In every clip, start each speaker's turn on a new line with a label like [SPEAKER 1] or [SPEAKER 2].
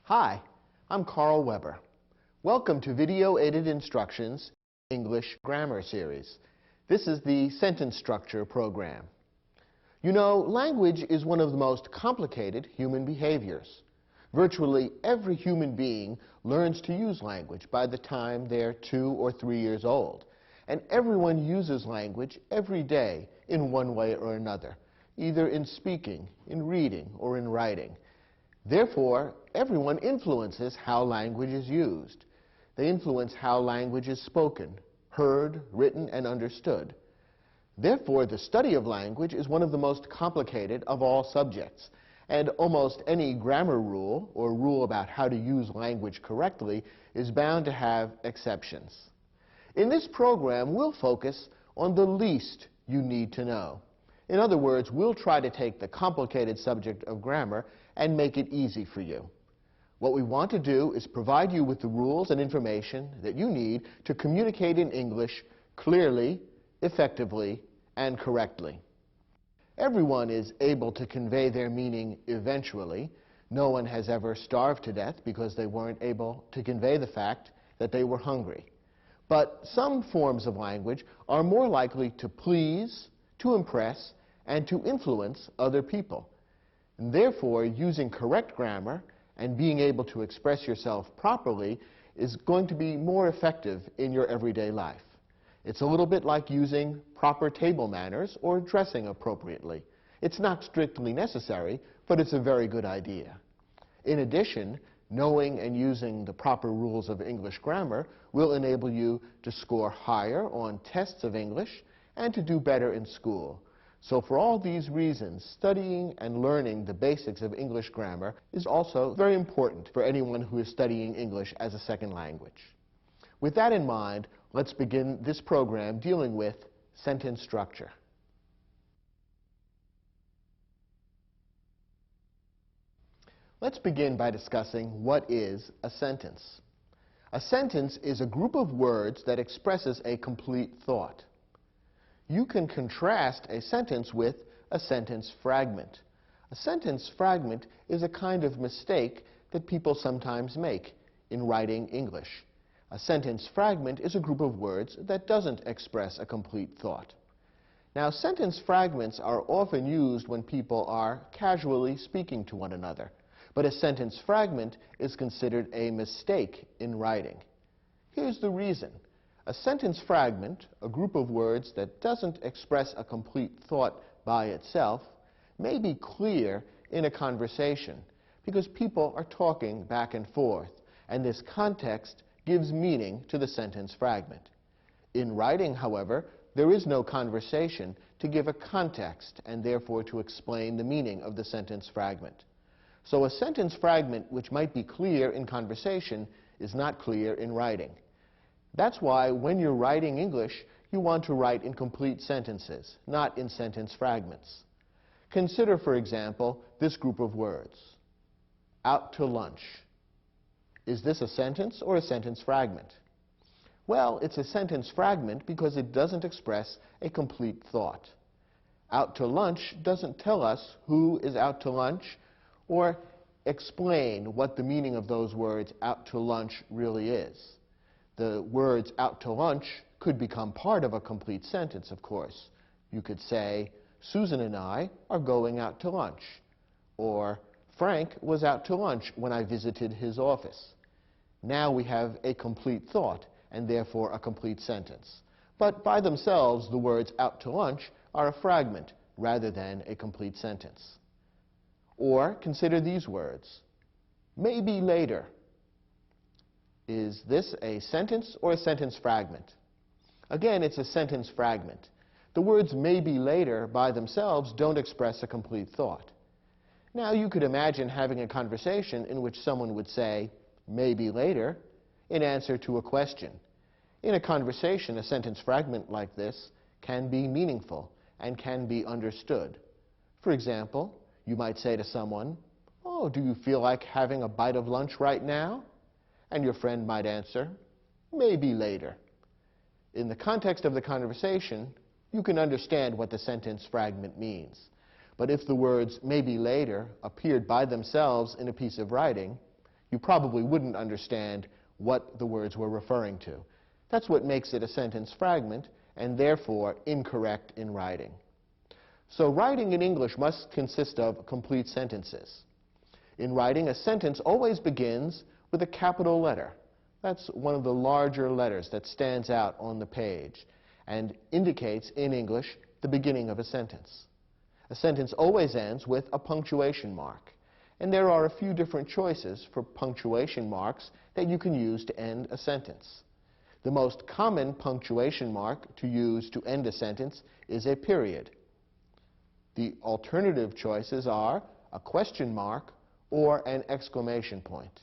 [SPEAKER 1] Hi, I'm Carl Weber. Welcome to Video Aided Instructions English Grammar Series. This is the sentence structure program. You know, language is one of the most complicated human behaviors. Virtually every human being learns to use language by the time they're 2 or 3 years old. And everyone uses language every day in one way or another, either in speaking, in reading, or in writing. Therefore, everyone influences how language is used. They influence how language is spoken, heard, written, and understood. Therefore, the study of language is one of the most complicated of all subjects, and almost any grammar rule or rule about how to use language correctly is bound to have exceptions. In this program, we'll focus on the least you need to know. In other words, we'll try to take the complicated subject of grammar and make it easy for you. What we want to do is provide you with the rules and information that you need to communicate in English clearly, effectively, and correctly. Everyone is able to convey their meaning eventually. No one has ever starved to death because they weren't able to convey the fact that they were hungry. But some forms of language are more likely to please, to impress, and to influence other people. And therefore, using correct grammar and being able to express yourself properly is going to be more effective in your everyday life. It's a little bit like using proper table manners or dressing appropriately. It's not strictly necessary, but it's a very good idea. In addition, knowing and using the proper rules of English grammar will enable you to score higher on tests of English and to do better in school. So for all these reasons, studying and learning the basics of English grammar is also very important for anyone who is studying English as a second language. With that in mind, let's begin this program dealing with sentence structure. Let's begin by discussing what is a sentence. A sentence is a group of words that expresses a complete thought. You can contrast a sentence with a sentence fragment. A sentence fragment is a kind of mistake that people sometimes make in writing English. A sentence fragment is a group of words that doesn't express a complete thought. Now, sentence fragments are often used when people are casually speaking to one another, but a sentence fragment is considered a mistake in writing. Here's the reason. A sentence fragment, a group of words that doesn't express a complete thought by itself, may be clear in a conversation because people are talking back and forth, and this context gives meaning to the sentence fragment. In writing, however, there is no conversation to give a context and therefore to explain the meaning of the sentence fragment. So a sentence fragment which might be clear in conversation is not clear in writing. That's why when you're writing English, you want to write in complete sentences, not in sentence fragments. Consider, for example, this group of words. Out to lunch. Is this a sentence or a sentence fragment? Well, it's a sentence fragment because it doesn't express a complete thought. Out to lunch doesn't tell us who is out to lunch or explain what the meaning of those words out to lunch really is. The words out to lunch could become part of a complete sentence, of course. You could say, Susan and I are going out to lunch. Or, Frank was out to lunch when I visited his office. Now we have a complete thought and therefore a complete sentence. But by themselves, the words out to lunch are a fragment rather than a complete sentence. Or consider these words. Maybe later. Is this a sentence or a sentence fragment? Again, it's a sentence fragment. The words maybe later by themselves don't express a complete thought. Now you could imagine having a conversation in which someone would say, maybe later, in answer to a question. In a conversation, a sentence fragment like this can be meaningful and can be understood. For example, you might say to someone, oh, do you feel like having a bite of lunch right now? And your friend might answer, maybe later. In the context of the conversation, you can understand what the sentence fragment means. But if the words maybe later appeared by themselves in a piece of writing, you probably wouldn't understand what the words were referring to. That's what makes it a sentence fragment and therefore incorrect in writing. So writing in English must consist of complete sentences. In writing, a sentence always begins with a capital letter. That's one of the larger letters that stands out on the page and indicates in English the beginning of a sentence. A sentence always ends with a punctuation mark, and there are a few different choices for punctuation marks that you can use to end a sentence. The most common punctuation mark to use to end a sentence is a period. The alternative choices are a question mark or an exclamation point.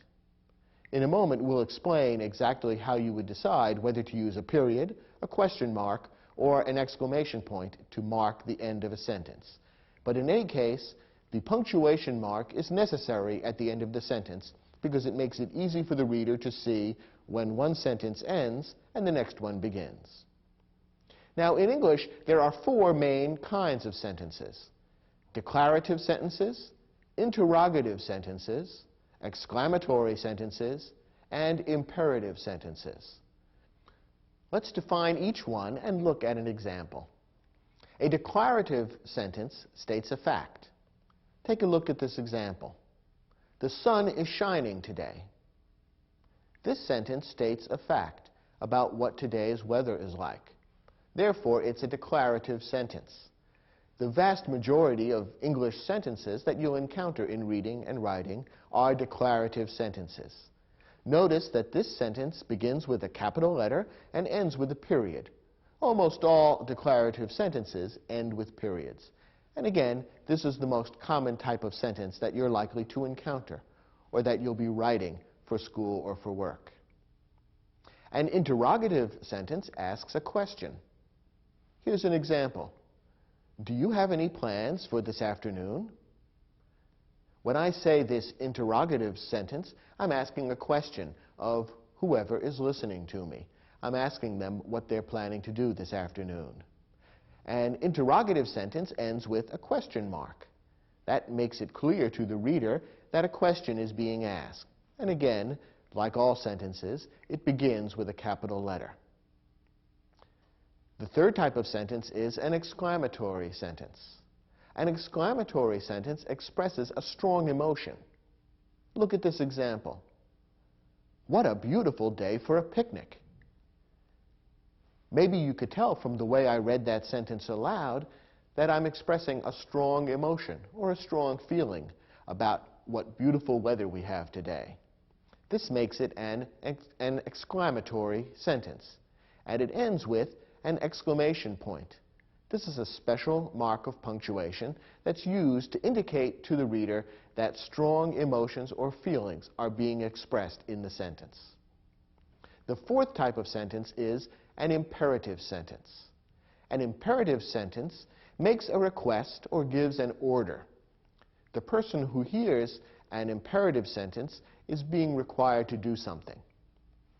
[SPEAKER 1] In a moment, we'll explain exactly how you would decide whether to use a period, a question mark, or an exclamation point to mark the end of a sentence. But in any case, the punctuation mark is necessary at the end of the sentence because it makes it easy for the reader to see when one sentence ends and the next one begins. Now, in English, there are four main kinds of sentences: declarative sentences, interrogative sentences, exclamatory sentences, and imperative sentences. Let's define each one and look at an example. A declarative sentence states a fact. Take a look at this example. The sun is shining today. This sentence states a fact about what today's weather is like. Therefore, it's a declarative sentence. The vast majority of English sentences that you'll encounter in reading and writing are declarative sentences. Notice that this sentence begins with a capital letter and ends with a period. Almost all declarative sentences end with periods. And again, this is the most common type of sentence that you're likely to encounter or that you'll be writing for school or for work. An interrogative sentence asks a question. Here's an example. Do you have any plans for this afternoon? When I say this interrogative sentence, I'm asking a question of whoever is listening to me. I'm asking them what they're planning to do this afternoon. An interrogative sentence ends with a question mark. That makes it clear to the reader that a question is being asked. And again, like all sentences, it begins with a capital letter. The third type of sentence is an exclamatory sentence. An exclamatory sentence expresses a strong emotion. Look at this example. What a beautiful day for a picnic. Maybe you could tell from the way I read that sentence aloud that I'm expressing a strong emotion or a strong feeling about what beautiful weather we have today. This makes it an exclamatory sentence, and it ends with an exclamation point. This is a special mark of punctuation that's used to indicate to the reader that strong emotions or feelings are being expressed in the sentence. The fourth type of sentence is an imperative sentence. An imperative sentence makes a request or gives an order. The person who hears an imperative sentence is being required to do something.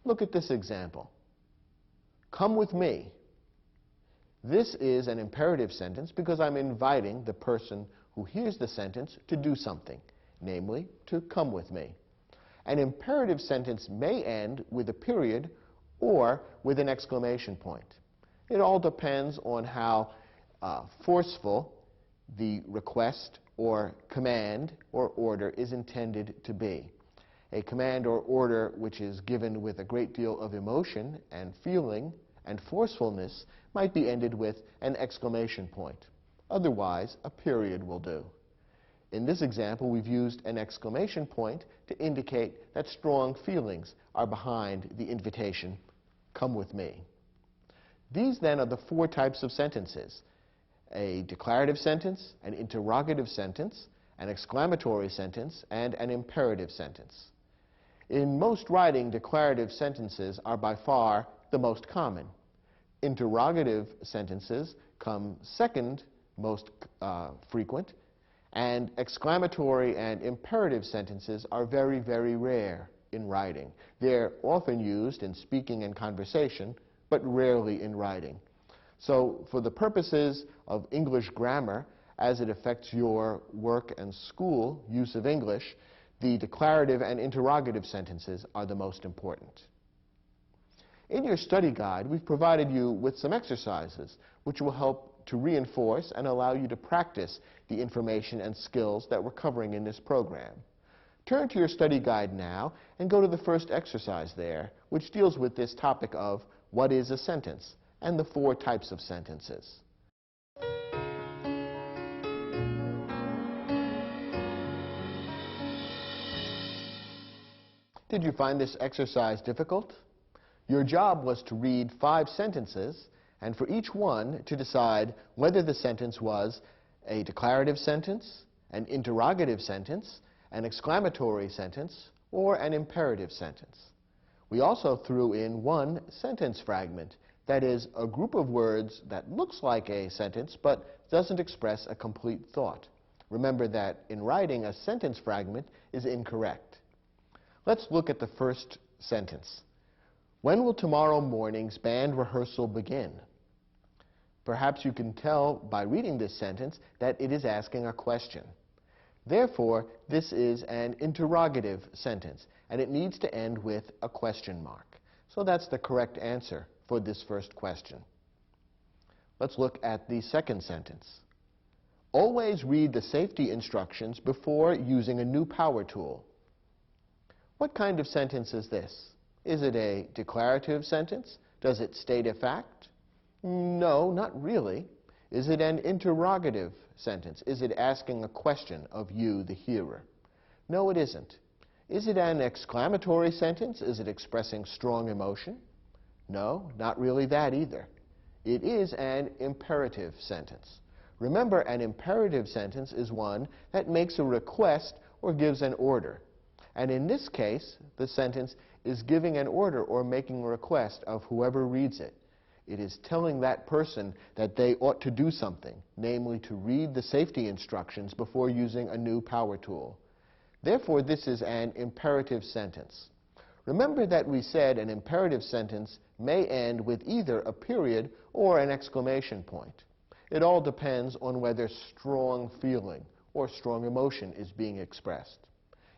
[SPEAKER 1] Look at this example. Come with me. This is an imperative sentence because I'm inviting the person who hears the sentence to do something, namely, to come with me. An imperative sentence may end with a period or with an exclamation point. It all depends on how forceful the request or command or order is intended to be. A command or order which is given with a great deal of emotion and feeling and forcefulness might be ended with an exclamation point. Otherwise, a period will do. In this example, we've used an exclamation point to indicate that strong feelings are behind the invitation, come with me. These then are the four types of sentences: a declarative sentence, an interrogative sentence, an exclamatory sentence, and an imperative sentence. In most writing, declarative sentences are by far the most common. Interrogative sentences come second most frequent, and exclamatory and imperative sentences are very, very rare in writing. They're often used in speaking and conversation, but rarely in writing. So for the purposes of English grammar, as it affects your work and school use of English, the declarative and interrogative sentences are the most important. In your study guide, we've provided you with some exercises which will help to reinforce and allow you to practice the information and skills that we're covering in this program. Turn to your study guide now and go to the first exercise there, which deals with this topic of what is a sentence and the 4 types of sentences. Did you find this exercise difficult? Your job was to read 5 sentences, and for each one to decide whether the sentence was a declarative sentence, an interrogative sentence, an exclamatory sentence, or an imperative sentence. We also threw in 1 sentence fragment, that is, a group of words that looks like a sentence but doesn't express a complete thought. Remember that in writing, a sentence fragment is incorrect. Let's look at the first sentence. When will tomorrow morning's band rehearsal begin? Perhaps you can tell by reading this sentence that it is asking a question. Therefore, this is an interrogative sentence, and it needs to end with a question mark. So that's the correct answer for this first question. Let's look at the second sentence. Always read the safety instructions before using a new power tool. What kind of sentence is this? Is it a declarative sentence? Does it state a fact? No, not really. Is it an interrogative sentence? Is it asking a question of you, the hearer? No, it isn't. Is it an exclamatory sentence? Is it expressing strong emotion? No, not really that either. It is an imperative sentence. Remember, an imperative sentence is one that makes a request or gives an order. And in this case, the sentence is giving an order or making a request of whoever reads it. It is telling that person that they ought to do something, namely to read the safety instructions before using a new power tool. Therefore, this is an imperative sentence. Remember that we said an imperative sentence may end with either a period or an exclamation point. It all depends on whether strong feeling or strong emotion is being expressed.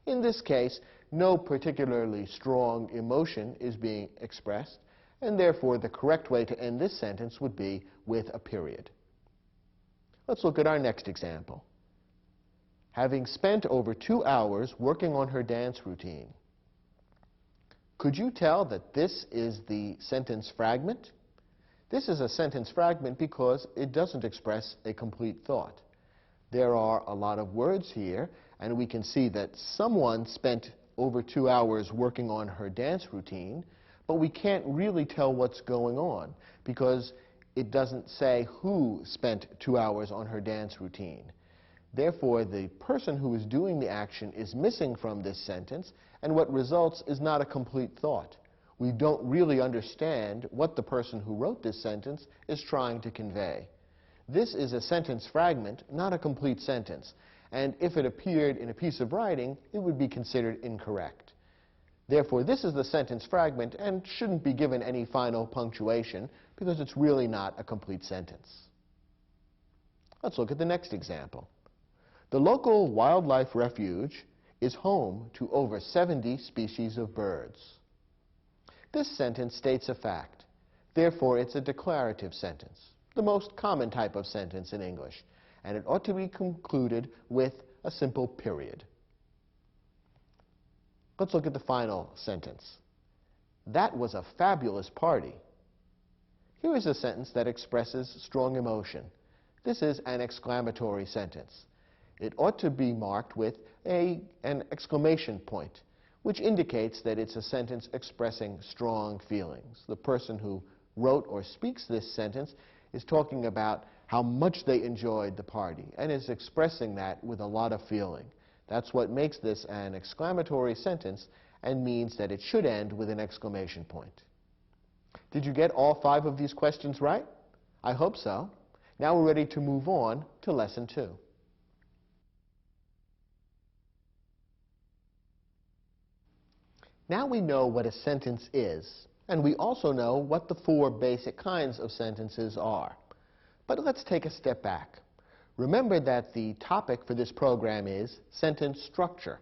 [SPEAKER 1] In this case, no particularly strong emotion is being expressed, and therefore the correct way to end this sentence would be with a period. Let's look at our next example. Having spent over 2 hours working on her dance routine. Could you tell that this is the sentence fragment? This is a sentence fragment because it doesn't express a complete thought. There are a lot of words here, and we can see that someone spent over 2 hours working on her dance routine, but we can't really tell what's going on because it doesn't say who spent 2 hours on her dance routine. Therefore, the person who is doing the action is missing from this sentence, and what results is not a complete thought. We don't really understand what the person who wrote this sentence is trying to convey. This is a sentence fragment, not a complete sentence, and if it appeared in a piece of writing, it would be considered incorrect. Therefore, this is the sentence fragment and shouldn't be given any final punctuation because it's really not a complete sentence. Let's look at the next example. The local wildlife refuge is home to over 70 species of birds. This sentence states a fact. Therefore, it's a declarative sentence, the most common type of sentence in English, and it ought to be concluded with a simple period. Let's look at the final sentence. That was a fabulous party. Here is a sentence that expresses strong emotion. This is an exclamatory sentence. It ought to be marked with an exclamation point, which indicates that it's a sentence expressing strong feelings. The person who wrote or speaks this sentence is talking about how much they enjoyed the party and is expressing that with a lot of feeling. That's what makes this an exclamatory sentence and means that it should end with an exclamation point. Did you get all 5 of these questions right? I hope so. Now we're ready to move on to Lesson 2. Now we know what a sentence is, and we also know what the 4 basic kinds of sentences are. But let's take a step back. Remember that the topic for this program is sentence structure.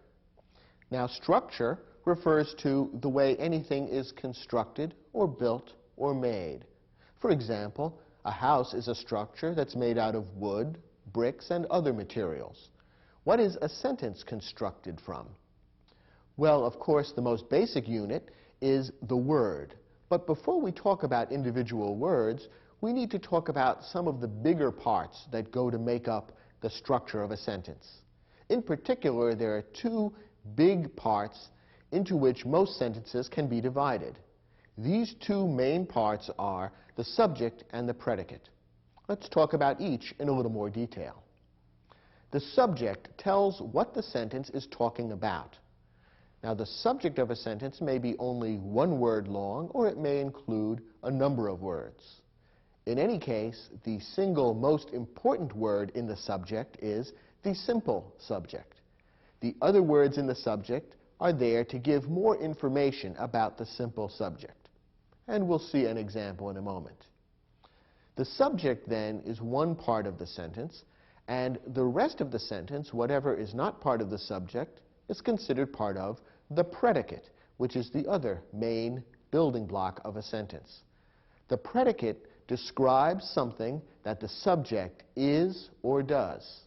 [SPEAKER 1] Now, structure refers to the way anything is constructed or built or made. For example, a house is a structure that's made out of wood, bricks, and other materials. What is a sentence constructed from? Well, of course, the most basic unit is the word. But before we talk about individual words, we need to talk about some of the bigger parts that go to make up the structure of a sentence. In particular, there are two big parts into which most sentences can be divided. These two main parts are the subject and the predicate. Let's talk about each in a little more detail. The subject tells what the sentence is talking about. Now, the subject of a sentence may be only one word long, or it may include a number of words. In any case, the single most important word in the subject is the simple subject. The other words in the subject are there to give more information about the simple subject. And we'll see an example in a moment. The subject, then, is one part of the sentence, and the rest of the sentence, whatever is not part of the subject, is considered part of the predicate, which is the other main building block of a sentence. The predicate describes something that the subject is or does.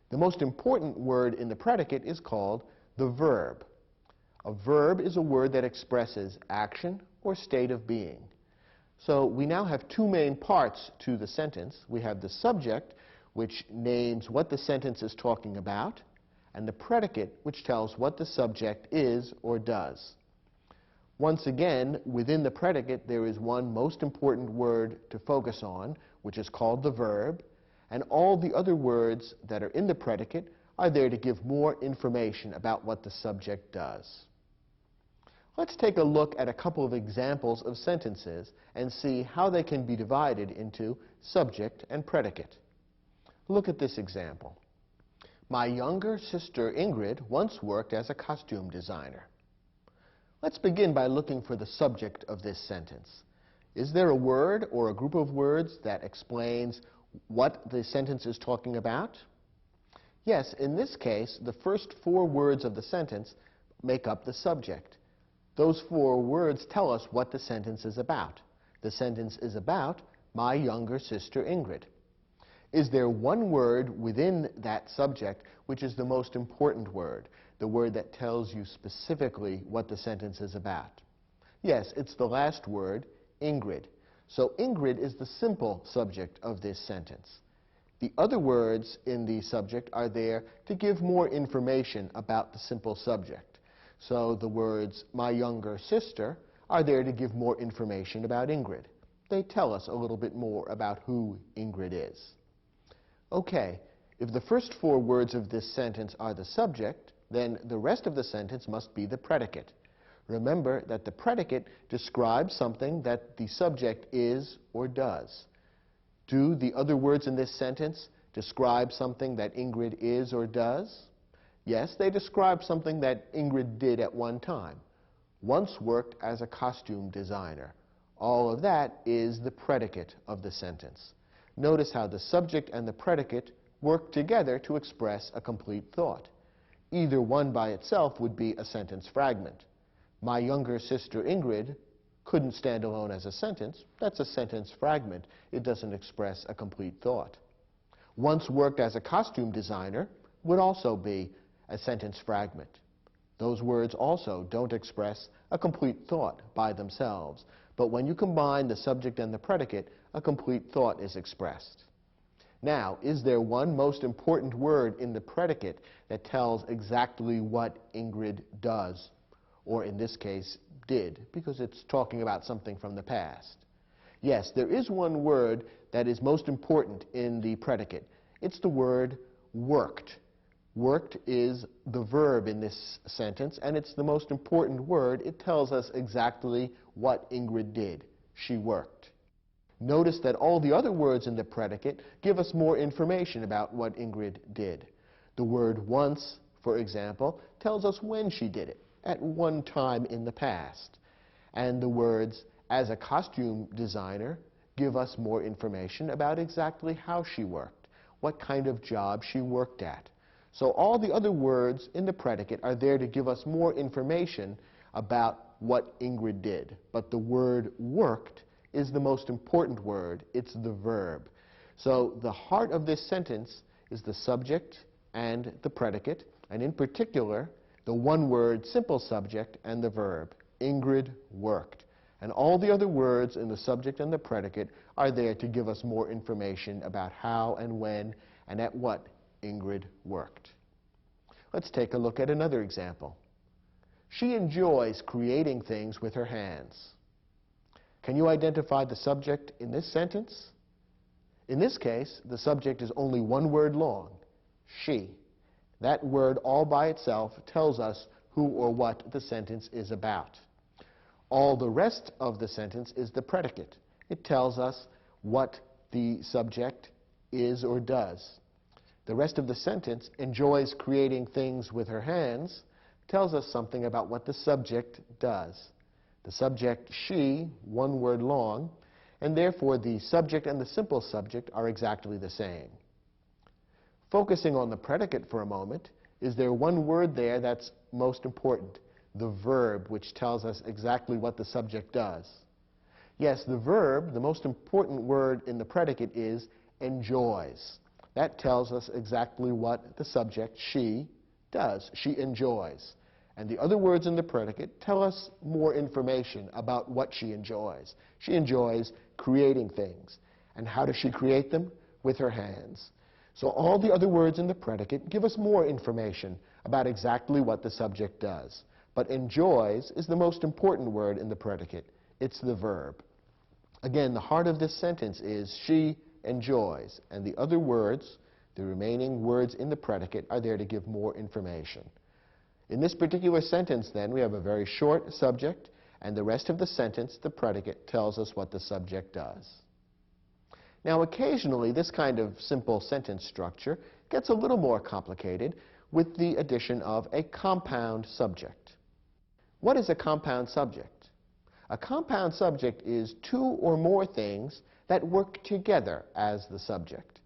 [SPEAKER 1] The most important word in the predicate is called the verb. A verb is a word that expresses action or state of being. So we now have two main parts to the sentence. We have the subject, which names what the sentence is talking about, and the predicate, which tells what the subject is or does. Once again, within the predicate, there is one most important word to focus on, which is called the verb, and all the other words that are in the predicate are there to give more information about what the subject does. Let's take a look at a couple of examples of sentences and see how they can be divided into subject and predicate. Look at this example. My younger sister Ingrid once worked as a costume designer. Let's begin by looking for the subject of this sentence. Is there a word or a group of words that explains what the sentence is talking about? Yes, in this case, the first four words of the sentence make up the subject. Those four words tell us what the sentence is about. The sentence is about my younger sister Ingrid. Is there one word within that subject which is the most important word, the word that tells you specifically what the sentence is about? Yes, it's the last word, Ingrid. So Ingrid is the simple subject of this sentence. The other words in the subject are there to give more information about the simple subject. So the words my younger sister are there to give more information about Ingrid. They tell us a little bit more about who Ingrid is. Okay, if the first four words of this sentence are the subject, then the rest of the sentence must be the predicate. Remember that the predicate describes something that the subject is or does. Do the other words in this sentence describe something that Ingrid is or does? Yes, they describe something that Ingrid did at one time. Once worked as a costume designer. All of that is the predicate of the sentence. Notice how the subject and the predicate work together to express a complete thought. Either one by itself would be a sentence fragment. My younger sister Ingrid couldn't stand alone as a sentence. That's a sentence fragment. It doesn't express a complete thought. Once worked as a costume designer would also be a sentence fragment. Those words also don't express a complete thought by themselves. But when you combine the subject and the predicate, a complete thought is expressed. Now, is there one most important word in the predicate that tells exactly what Ingrid does, or in this case, did, because it's talking about something from the past? Yes, there is one word that is most important in the predicate. It's the word worked. Worked is the verb in this sentence, and it's the most important word. It tells us exactly what Ingrid did. She worked. Notice that all the other words in the predicate give us more information about what Ingrid did. The word once, for example, tells us when she did it, at one time in the past. And the words as a costume designer give us more information about exactly how she worked, what kind of job she worked at. So all the other words in the predicate are there to give us more information about what Ingrid did. But the word worked is the most important word. It's the verb. So the heart of this sentence is the subject and the predicate, and in particular, the one-word simple subject and the verb. Ingrid worked. And all the other words in the subject and the predicate are there to give us more information about how and when and at what Ingrid worked. Let's take a look at another example. She enjoys creating things with her hands. Can you identify the subject in this sentence? In this case, the subject is only one word long, she. That word all by itself tells us who or what the sentence is about. All the rest of the sentence is the predicate. It tells us what the subject is or does. The rest of the sentence, enjoys creating things with her hands, tells us something about what the subject does. The subject, she, one word long, and therefore the subject and the simple subject are exactly the same. Focusing on the predicate for a moment, is there one word there that's most important? The verb, which tells us exactly what the subject does. Yes, the verb, the most important word in the predicate is enjoys. That tells us exactly what the subject, she, does. She enjoys. And the other words in the predicate tell us more information about what she enjoys. She enjoys creating things. And how does she create them? With her hands. So all the other words in the predicate give us more information about exactly what the subject does. But enjoys is the most important word in the predicate. It's the verb. Again, the heart of this sentence is she enjoys. And the other words, the remaining words in the predicate, are there to give more information. In this particular sentence, then, we have a very short subject, and the rest of the sentence, the predicate, tells us what the subject does. Now, occasionally, this kind of simple sentence structure gets a little more complicated with the addition of a compound subject. What is a compound subject? A compound subject is two or more things that work together as the subject.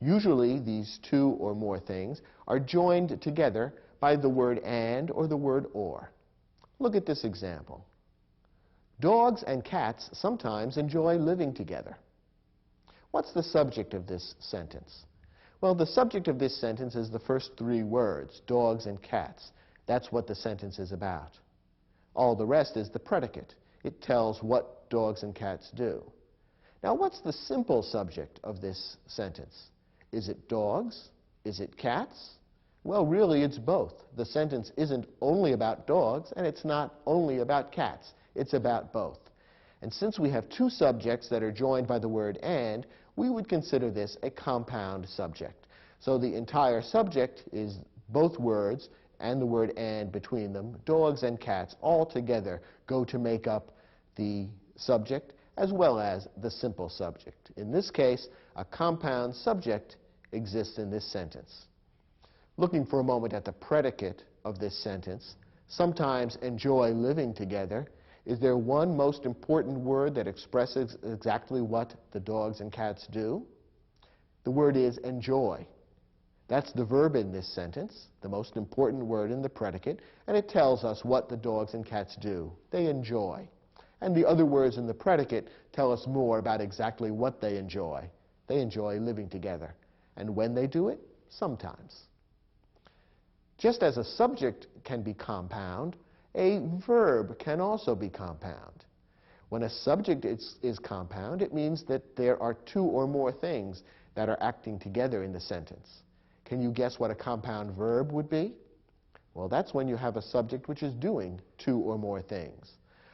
[SPEAKER 1] Usually, these two or more things are joined together by the word and or the word or. Look at this example. Dogs and cats sometimes enjoy living together. What's the subject of this sentence? Well, the subject of this sentence is the first three words, dogs and cats. That's what the sentence is about. All the rest is the predicate. It tells what dogs and cats do. Now, what's the simple subject of this sentence? Is it dogs? Is it cats? Well, really, it's both. The sentence isn't only about dogs, and it's not only about cats. It's about both. And since we have two subjects that are joined by the word and, we would consider this a compound subject. So the entire subject is both words and the word and between them. Dogs and cats all together go to make up the subject as well as the simple subject. In this case, a compound subject exists in this sentence. Looking for a moment at the predicate of this sentence, sometimes enjoy living together. Is there one most important word that expresses exactly what the dogs and cats do? The word is enjoy. That's the verb in this sentence, the most important word in the predicate, and it tells us what the dogs and cats do. They enjoy. And the other words in the predicate tell us more about exactly what they enjoy. They enjoy living together. And when they do it, sometimes. Just as a subject can be compound, a verb can also be compound. When a subject is compound, it means that there are two or more things that are acting together in the sentence. Can you guess what a compound verb would be? Well, that's when you have a subject which is doing two or more things.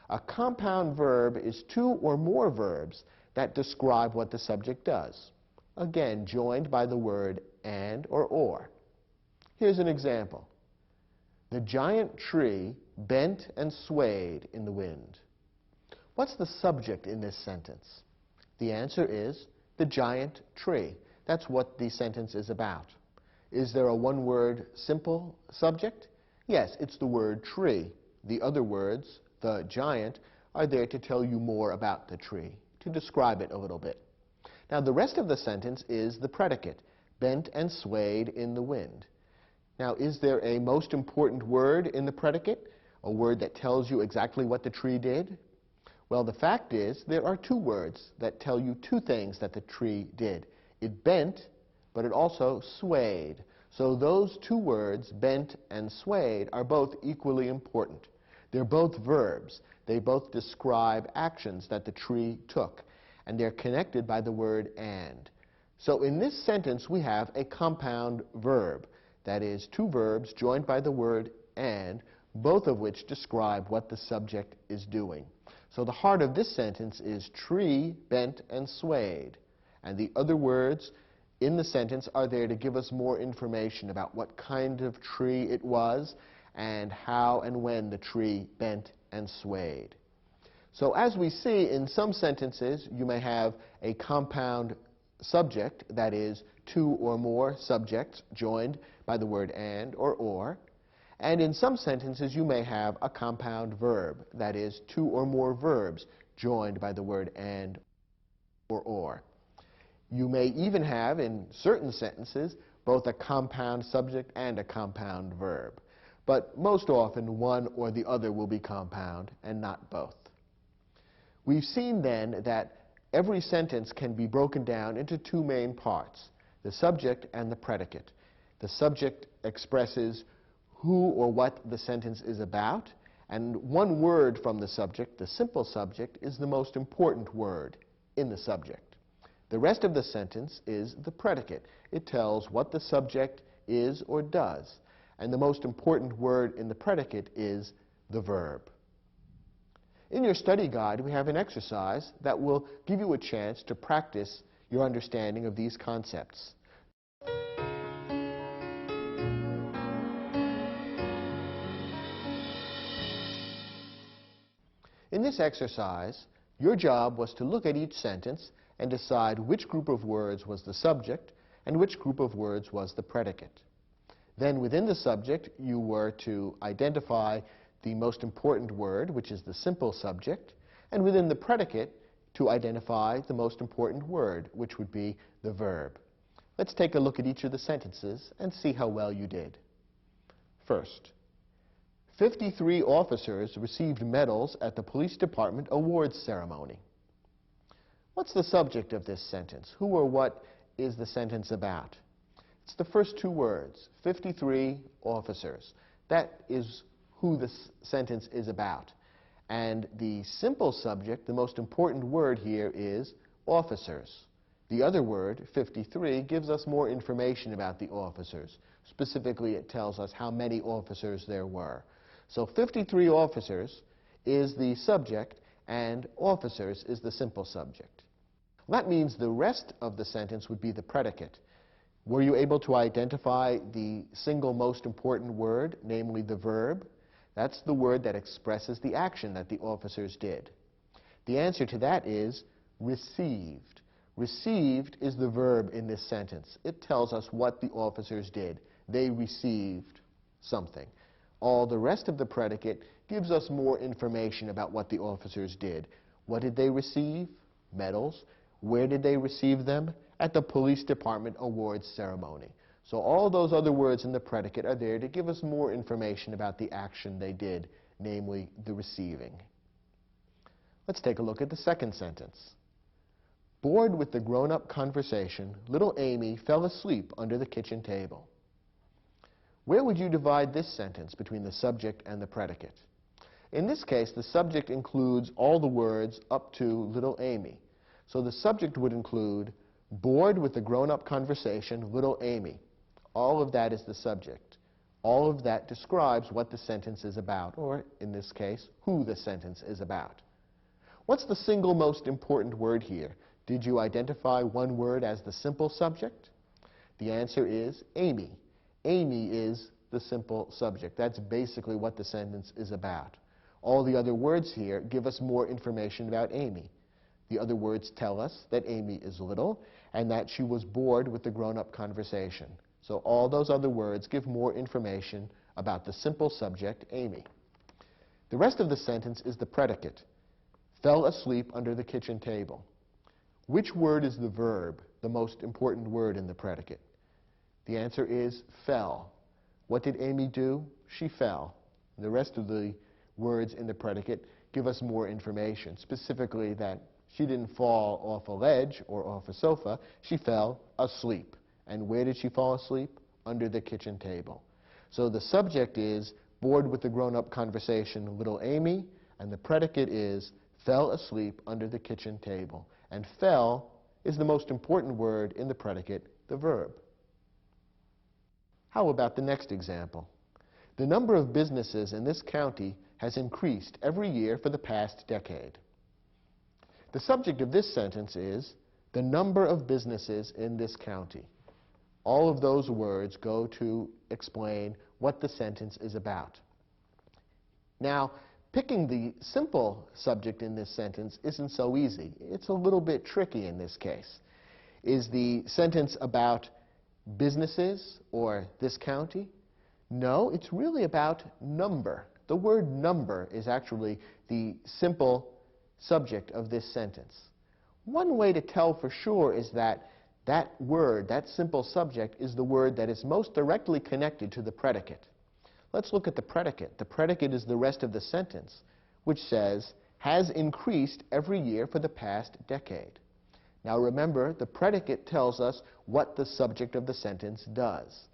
[SPEAKER 1] A compound verb is two or more verbs that describe what the subject does. Again, joined by the word and or. Here's an example. The giant tree bent and swayed in the wind. What's the subject in this sentence? The answer is the giant tree. That's what the sentence is about. Is there a one-word simple subject? Yes, it's the word tree. The other words, the giant, are there to tell you more about the tree, to describe it a little bit. Now, the rest of the sentence is the predicate, bent and swayed in the wind. Now, is there a most important word in the predicate? A word that tells you exactly what the tree did? Well, the fact is, there are two words that tell you two things that the tree did. It bent, but it also swayed. So those two words, bent and swayed, are both equally important. They're both verbs. They both describe actions that the tree took, and they're connected by the word and. So in this sentence, we have a compound verb. That is, two verbs joined by the word and, both of which describe what the subject is doing. So the heart of this sentence is tree, bent, and swayed. And the other words in the sentence are there to give us more information about what kind of tree it was and how and when the tree bent and swayed. So as we see in some sentences, you may have a compound subject, that is, two or more subjects joined by the word and or. And in some sentences, you may have a compound verb, that is, two or more verbs joined by the word and or. You may even have, in certain sentences, both a compound subject and a compound verb. But most often, one or the other will be compound and not both. We've seen then that every sentence can be broken down into two main parts, the subject and the predicate. The subject expresses who or what the sentence is about, and one word from the subject, the simple subject, is the most important word in the subject. The rest of the sentence is the predicate. It tells what the subject is or does, and the most important word in the predicate is the verb. In your study guide, we have an exercise that will give you a chance to practice your understanding of these concepts. In this exercise, your job was to look at each sentence and decide which group of words was the subject and which group of words was the predicate. Then within the subject, you were to identify the most important word, which is the simple subject, and within the predicate, to identify the most important word, which would be the verb. Let's take a look at each of the sentences and see how well you did. First, 53 officers received medals at the police department awards ceremony. What's the subject of this sentence? Who or what is the sentence about? It's the first two words, 53 officers. That is who the sentence is about. And the simple subject, the most important word here, is officers. The other word, 53, gives us more information about the officers. Specifically, it tells us how many officers there were. So 53 officers is the subject, and officers is the simple subject. That means the rest of the sentence would be the predicate. Were you able to identify the single most important word, namely the verb? That's the word that expresses the action that the officers did. The answer to that is received. Received is the verb in this sentence. It tells us what the officers did. They received something. All the rest of the predicate gives us more information about what the officers did. What did they receive? Medals. Where did they receive them? At the police department awards ceremony. So all those other words in the predicate are there to give us more information about the action they did, namely the receiving. Let's take a look at the second sentence. Bored with the grown-up conversation, little Amy fell asleep under the kitchen table. Where would you divide this sentence between the subject and the predicate? In this case, the subject includes all the words up to little Amy. So the subject would include bored with the grown-up conversation, little Amy. All of that is the subject. All of that describes what the sentence is about, or in this case, who the sentence is about. What's the single most important word here? Did you identify one word as the simple subject? The answer is Amy. Amy is the simple subject. That's basically what the sentence is about. All the other words here give us more information about Amy. The other words tell us that Amy is little and that she was bored with the grown-up conversation. So all those other words give more information about the simple subject, Amy. The rest of the sentence is the predicate. Fell asleep under the kitchen table. Which word is the verb, the most important word in the predicate? The answer is fell. What did Amy do? She fell. The rest of the words in the predicate give us more information, specifically that she didn't fall off a ledge or off a sofa. She fell asleep. And where did she fall asleep? Under the kitchen table. So the subject is bored with the grown-up conversation, little Amy, and the predicate is fell asleep under the kitchen table. And fell is the most important word in the predicate, the verb. How about the next example? The number of businesses in this county has increased every year for the past decade. The subject of this sentence is the number of businesses in this county. All of those words go to explain what the sentence is about. Now, picking the simple subject in this sentence isn't so easy. It's a little bit tricky in this case. Is the sentence about businesses or this county? No, it's really about number. The word number is actually the simple subject of this sentence. One way to tell for sure is that that word, that simple subject, is the word that is most directly connected to the predicate. Let's look at the predicate. The predicate is the rest of the sentence, which says, has increased every year for the past decade. Now remember, the predicate tells us what the subject of the sentence does.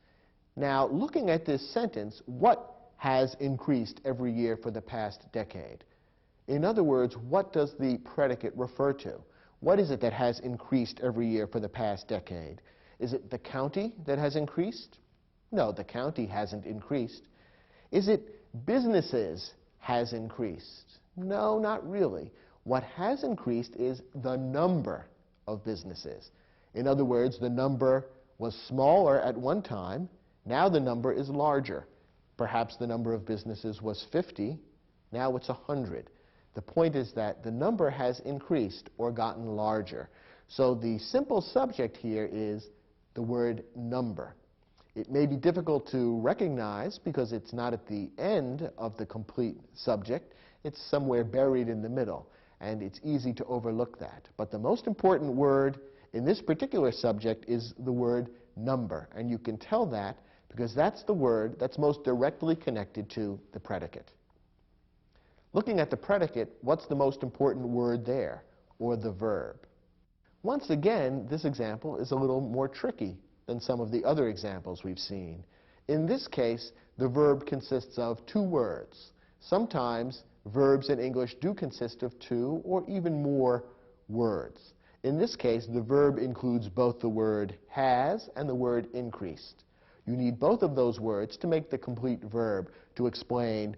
[SPEAKER 1] Now, looking at this sentence, what has increased every year for the past decade? In other words, what does the predicate refer to? What is it that has increased every year for the past decade? Is it the county that has increased? No, the county hasn't increased. Is it businesses has increased? No, not really. What has increased is the number of businesses. In other words, the number was smaller at one time. Now the number is larger. Perhaps the number of businesses was 50. Now it's 100. The point is that the number has increased or gotten larger. So the simple subject here is the word number. It may be difficult to recognize because it's not at the end of the complete subject. It's somewhere buried in the middle, and it's easy to overlook that. But the most important word in this particular subject is the word number, and you can tell that because that's the word that's most directly connected to the predicate. Looking at the predicate, what's the most important word there, or the verb? Once again, this example is a little more tricky than some of the other examples we've seen. In this case, the verb consists of two words. Sometimes verbs in English do consist of two or even more words. In this case, the verb includes both the word has and the word increased. You need both of those words to make the complete verb to explain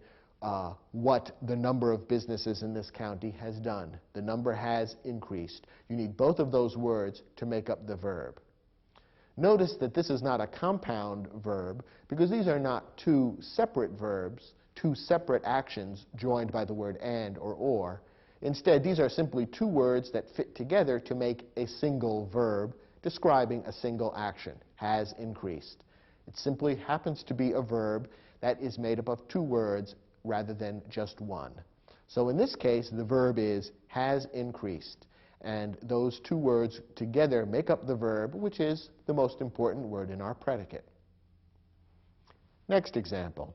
[SPEAKER 1] what the number of businesses in this county has done. The number has increased. You need both of those words to make up the verb. Notice that this is not a compound verb because these are not two separate verbs, two separate actions joined by the word and or. Instead, these are simply two words that fit together to make a single verb describing a single action, has increased. It simply happens to be a verb that is made up of two words rather than just one. So in this case, the verb is has increased. And those two words together make up the verb, which is the most important word in our predicate. Next example.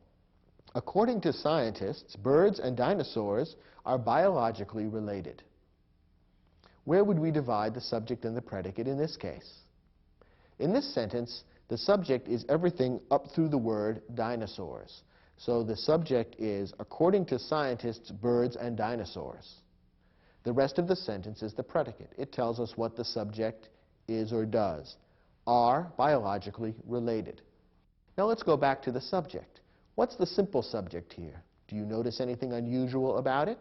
[SPEAKER 1] According to scientists, birds and dinosaurs are biologically related. Where would we divide the subject and the predicate in this case? In this sentence, the subject is everything up through the word dinosaurs. So the subject is, according to scientists, birds and dinosaurs. The rest of the sentence is the predicate. It tells us what the subject is or does. Are biologically related. Now let's go back to the subject. What's the simple subject here? Do you notice anything unusual about it?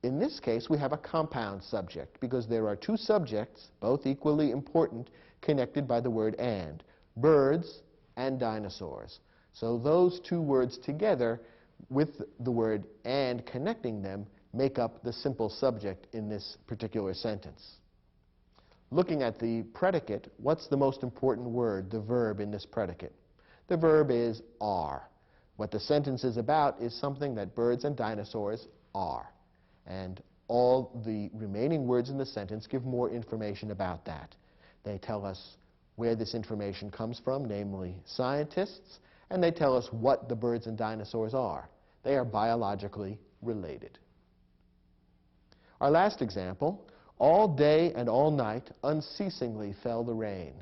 [SPEAKER 1] In this case, we have a compound subject because there are two subjects, both equally important, connected by the word and. Birds and dinosaurs. So those two words together, with the word and connecting them, make up the simple subject in this particular sentence. Looking at the predicate, what's the most important word, the verb in this predicate? The verb is are. What the sentence is about is something that birds and dinosaurs are. And all the remaining words in the sentence give more information about that. They tell us where this information comes from, namely scientists, and they tell us what the birds and dinosaurs are. They are biologically related. Our last example, all day and all night unceasingly fell the rain.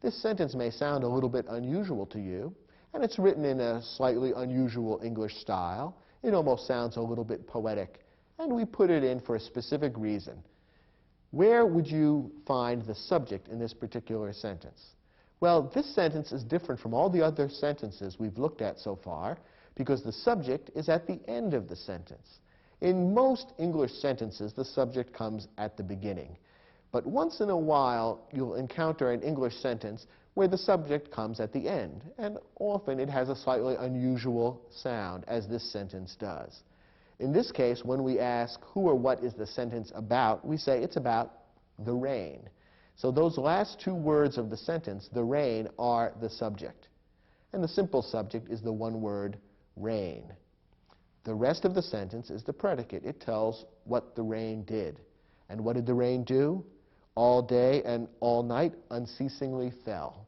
[SPEAKER 1] This sentence may sound a little bit unusual to you, and it's written in a slightly unusual English style. It almost sounds a little bit poetic, and we put it in for a specific reason. Where would you find the subject in this particular sentence? Well, this sentence is different from all the other sentences we've looked at so far because the subject is at the end of the sentence. In most English sentences, the subject comes at the beginning. But once in a while, you'll encounter an English sentence where the subject comes at the end, and often it has a slightly unusual sound, as this sentence does. In this case, when we ask who or what is the sentence about, we say it's about the rain. So those last two words of the sentence, the rain, are the subject. And the simple subject is the one word, rain. The rest of the sentence is the predicate. It tells what the rain did. And what did the rain do? All day and all night unceasingly fell.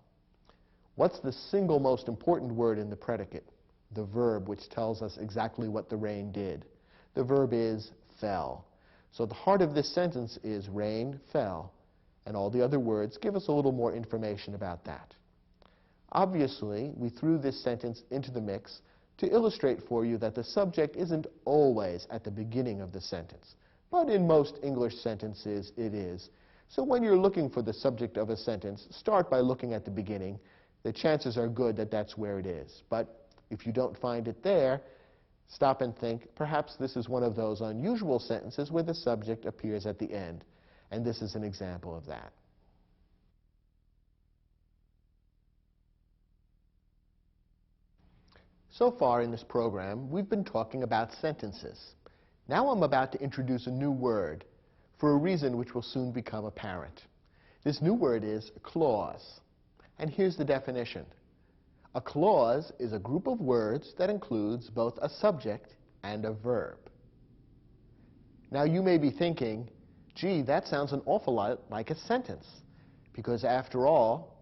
[SPEAKER 1] What's the single most important word in the predicate? The verb, which tells us exactly what the rain did. The verb is fell. So the heart of this sentence is rain fell, and all the other words give us a little more information about that. Obviously, we threw this sentence into the mix to illustrate for you that the subject isn't always at the beginning of the sentence, but in most English sentences it is. So when you're looking for the subject of a sentence, start by looking at the beginning. The chances are good that that's where it is. But if you don't find it there, stop and think, perhaps this is one of those unusual sentences where the subject appears at the end. And this is an example of that. So far in this program, we've been talking about sentences. Now I'm about to introduce a new word for a reason which will soon become apparent. This new word is clause. And here's the definition. A clause is a group of words that includes both a subject and a verb. Now you may be thinking, gee, that sounds an awful lot like a sentence, because after all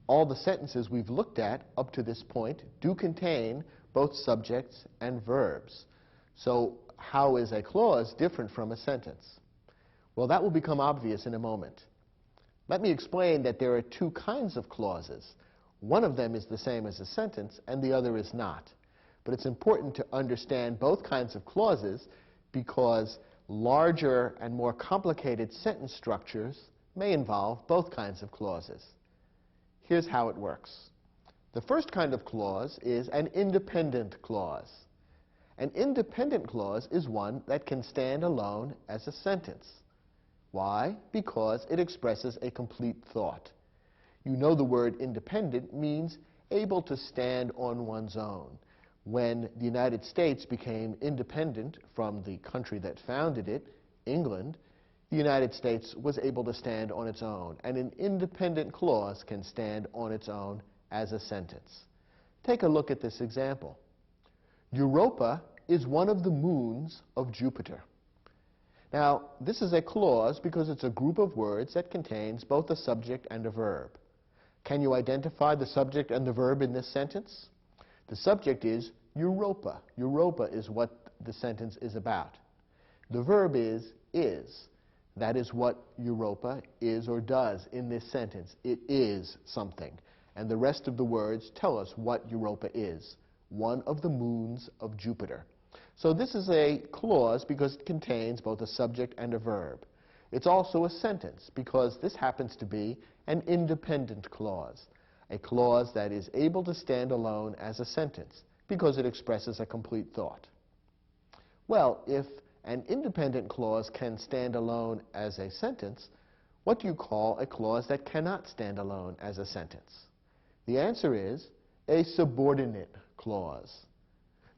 [SPEAKER 1] the sentences we've looked at up to this point do contain both subjects and verbs. So how is a clause different from a sentence? Well, that will become obvious in a moment. Let me explain that there are two kinds of clauses. One of them is the same as a sentence, and the other is not. But it's important to understand both kinds of clauses because larger and more complicated sentence structures may involve both kinds of clauses. Here's how it works. The first kind of clause is an independent clause. An independent clause is one that can stand alone as a sentence. Why? Because it expresses a complete thought. You know the word independent means able to stand on one's own. When the United States became independent from the country that founded it, England, the United States was able to stand on its own, and an independent clause can stand on its own as a sentence. Take a look at this example. Europa is one of the moons of Jupiter. Now, this is a clause because it's a group of words that contains both a subject and a verb. Can you identify the subject and the verb in this sentence? The subject is Europa. Europa is what the sentence is about. The verb is. That is what Europa is or does in this sentence. It is something. And the rest of the words tell us what Europa is. One of the moons of Jupiter. So this is a clause because it contains both a subject and a verb. It's also a sentence because this happens to be an independent clause. A clause that is able to stand alone as a sentence because it expresses a complete thought. Well, if an independent clause can stand alone as a sentence, what do you call a clause that cannot stand alone as a sentence? The answer is a subordinate clause.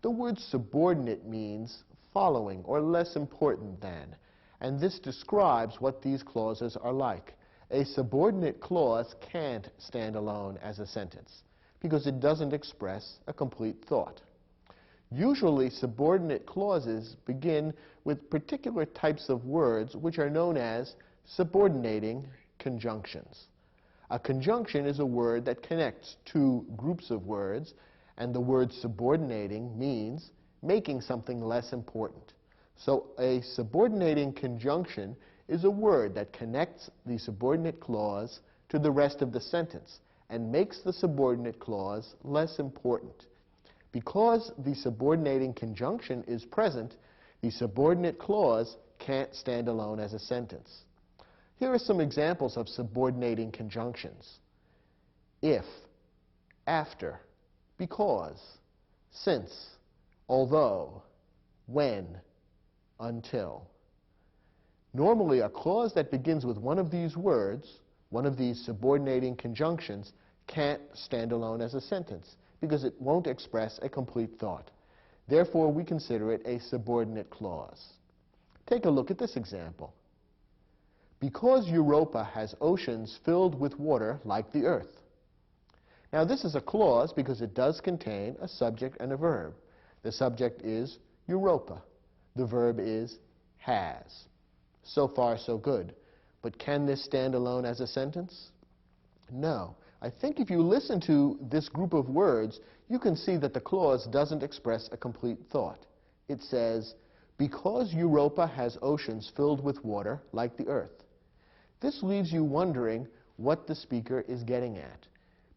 [SPEAKER 1] The word subordinate means following or less important than, and this describes what these clauses are like. A subordinate clause can't stand alone as a sentence because it doesn't express a complete thought. Usually, subordinate clauses begin with particular types of words which are known as subordinating conjunctions. A conjunction is a word that connects two groups of words, and the word subordinating means making something less important. So a subordinating conjunction is a word that connects the subordinate clause to the rest of the sentence and makes the subordinate clause less important. Because the subordinating conjunction is present, the subordinate clause can't stand alone as a sentence. Here are some examples of subordinating conjunctions: if, after, because, since, although, when, until. Normally, a clause that begins with one of these words, one of these subordinating conjunctions, can't stand alone as a sentence because it won't express a complete thought. Therefore, we consider it a subordinate clause. Take a look at this example. Because Europa has oceans filled with water like the earth. Now, this is a clause because it does contain a subject and a verb. The subject is Europa. The verb is has. So far, so good. But can this stand alone as a sentence? No. I think if you listen to this group of words, you can see that the clause doesn't express a complete thought. It says, because Europa has oceans filled with water like the earth. This leaves you wondering what the speaker is getting at.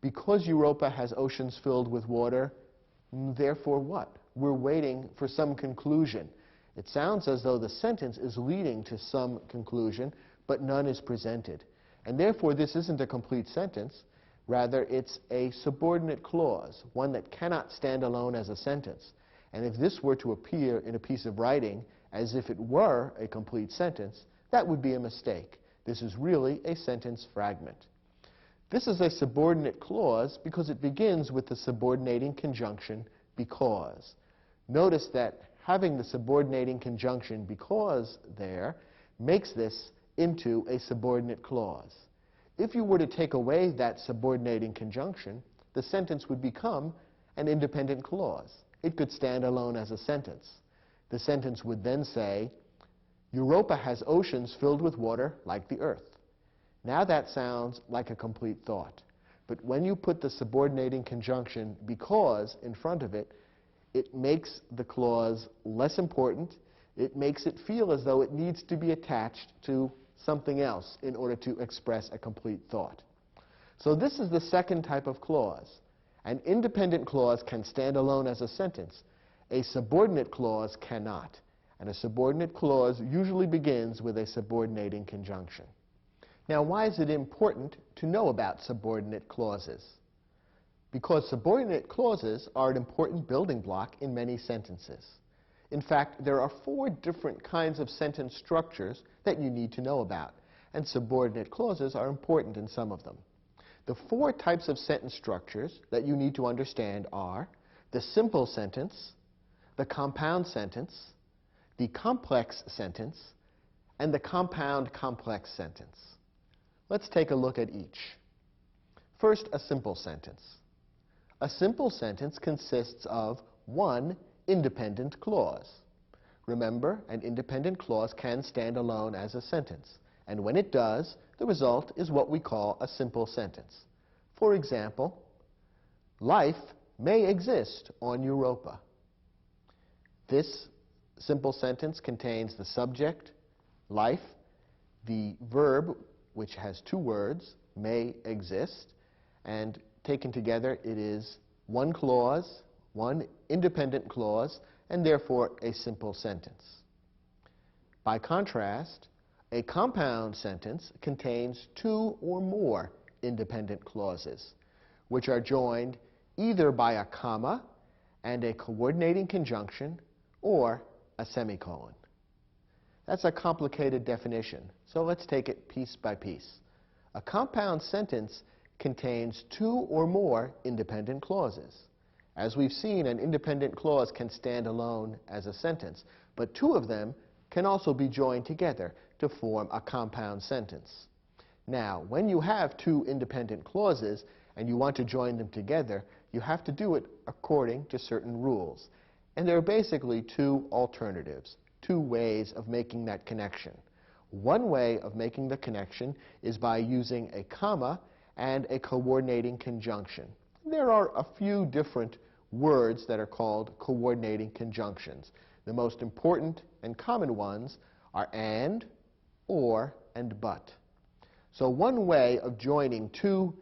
[SPEAKER 1] Because Europa has oceans filled with water, therefore what? We're waiting for some conclusion. It sounds as though the sentence is leading to some conclusion, but none is presented. And therefore, this isn't a complete sentence. Rather, it's a subordinate clause, one that cannot stand alone as a sentence. And if this were to appear in a piece of writing as if it were a complete sentence, that would be a mistake. This is really a sentence fragment. This is a subordinate clause because it begins with the subordinating conjunction because. Notice that having the subordinating conjunction because there makes this into a subordinate clause. If you were to take away that subordinating conjunction, the sentence would become an independent clause. It could stand alone as a sentence. The sentence would then say, Europa has oceans filled with water like the earth. Now that sounds like a complete thought. But when you put the subordinating conjunction because in front of it, it makes the clause less important. It makes it feel as though it needs to be attached to something else in order to express a complete thought. So this is the second type of clause. An independent clause can stand alone as a sentence. A subordinate clause cannot. And a subordinate clause usually begins with a subordinating conjunction. Now, why is it important to know about subordinate clauses? Because subordinate clauses are an important building block in many sentences. In fact, there are 4 different kinds of sentence structures that you need to know about, and subordinate clauses are important in some of them. The 4 types of sentence structures that you need to understand are the simple sentence, the compound sentence, the complex sentence, and the compound complex sentence. Let's take a look at each. First, a simple sentence. A simple sentence consists of one independent clause. Remember, an independent clause can stand alone as a sentence, and when it does, the result is what we call a simple sentence. For example, life may exist on Europa. This simple sentence contains the subject, life, the verb, which has 2 words, may exist, and taken together it is one clause, one independent clause, and therefore a simple sentence. By contrast, a compound sentence contains 2 or more independent clauses, which are joined either by a comma and a coordinating conjunction or a semicolon. That's a complicated definition, so let's take it piece by piece. A compound sentence contains 2 or more independent clauses. As we've seen, an independent clause can stand alone as a sentence, but 2 of them can also be joined together to form a compound sentence. Now, when you have 2 independent clauses and you want to join them together, you have to do it according to certain rules. And there are basically 2 alternatives, 2 ways of making that connection. One way of making the connection is by using a comma and a coordinating conjunction. There are a few different words that are called coordinating conjunctions. The most important and common ones are and, or, and but. So one way of joining two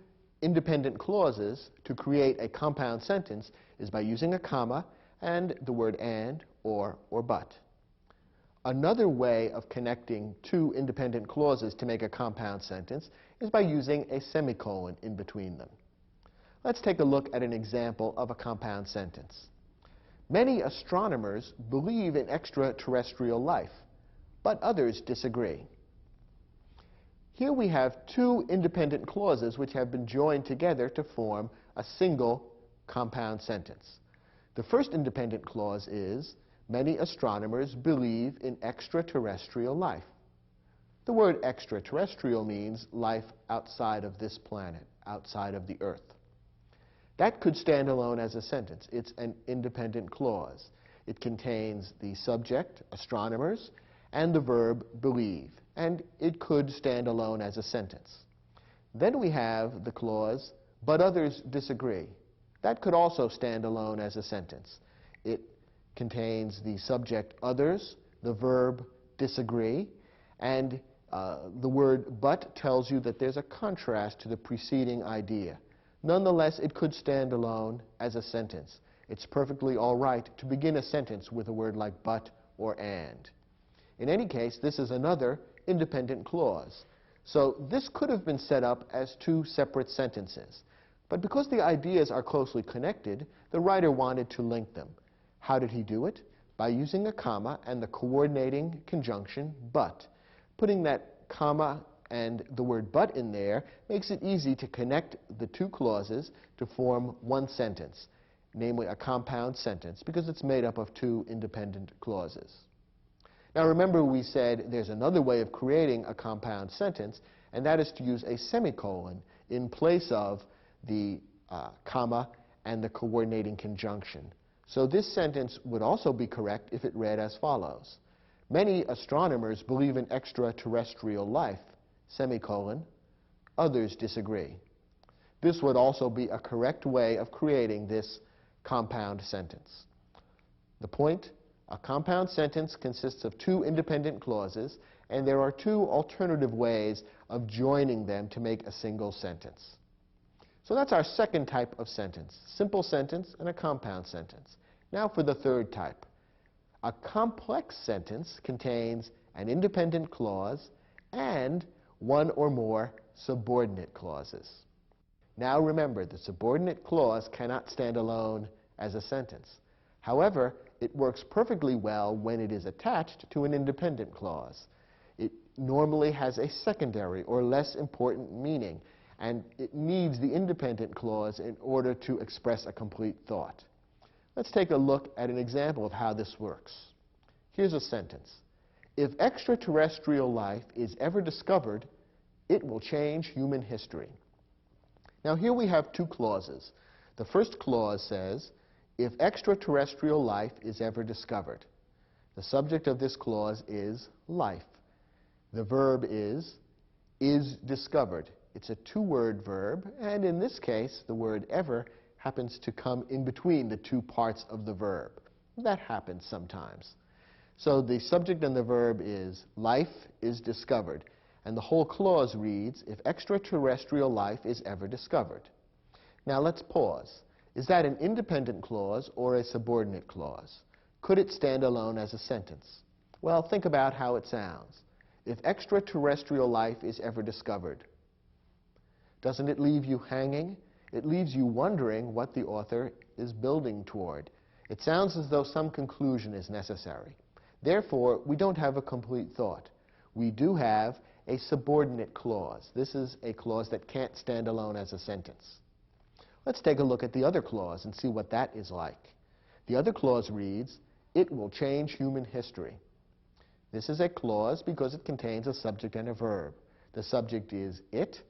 [SPEAKER 1] independent clauses to create a compound sentence is by using a comma and the word and, or but. Another way of connecting two independent clauses to make a compound sentence is by using a semicolon in between them. Let's take a look at an example of a compound sentence. Many astronomers believe in extraterrestrial life, but others disagree. Here we have two independent clauses which have been joined together to form a single compound sentence. The first independent clause is, many astronomers believe in extraterrestrial life. The word extraterrestrial means life outside of this planet, outside of the Earth. That could stand alone as a sentence. It's an independent clause. It contains the subject, astronomers, and the verb believe, and it could stand alone as a sentence. Then we have the clause, but others disagree. That could also stand alone as a sentence. It contains the subject others, the verb disagree, and the word but tells you that there's a contrast to the preceding idea. Nonetheless, it could stand alone as a sentence. It's perfectly all right to begin a sentence with a word like but or and. In any case, this is another independent clause. So this could have been set up as two separate sentences. But because the ideas are closely connected, the writer wanted to link them. How did he do it? By using a comma and the coordinating conjunction but. Putting that comma and the word but in there makes it easy to connect the two clauses to form one sentence, namely a compound sentence, because it's made up of two independent clauses. Now remember, we said there's another way of creating a compound sentence, and that is to use a semicolon in place of the comma and the coordinating conjunction. So this sentence would also be correct if it read as follows. Many astronomers believe in extraterrestrial life, semicolon, others disagree. This would also be a correct way of creating this compound sentence. The point, a compound sentence consists of two independent clauses, and there are two alternative ways of joining them to make a single sentence. So that's our second type of sentence, simple sentence and a compound sentence. Now for the third type. A complex sentence contains an independent clause and one or more subordinate clauses. Now remember, the subordinate clause cannot stand alone as a sentence. However, it works perfectly well when it is attached to an independent clause. It normally has a secondary or less important meaning, and it needs the independent clause in order to express a complete thought. Let's take a look at an example of how this works. Here's a sentence. If extraterrestrial life is ever discovered, it will change human history. Now here we have two clauses. The first clause says, if extraterrestrial life is ever discovered. The subject of this clause is life. The verb is discovered. It's a two-word verb, and in this case, the word ever happens to come in between the two parts of the verb. That happens sometimes. So the subject and the verb is life is discovered, and the whole clause reads, if extraterrestrial life is ever discovered. Now let's pause. Is that an independent clause or a subordinate clause? Could it stand alone as a sentence? Well, think about how it sounds. If extraterrestrial life is ever discovered. Doesn't it leave you hanging? It leaves you wondering what the author is building toward. It sounds as though some conclusion is necessary. Therefore, we don't have a complete thought. We do have a subordinate clause. This is a clause that can't stand alone as a sentence. Let's take a look at the other clause and see what that is like. The other clause reads, it will change human history. This is a clause because it contains a subject and a verb. The subject is it,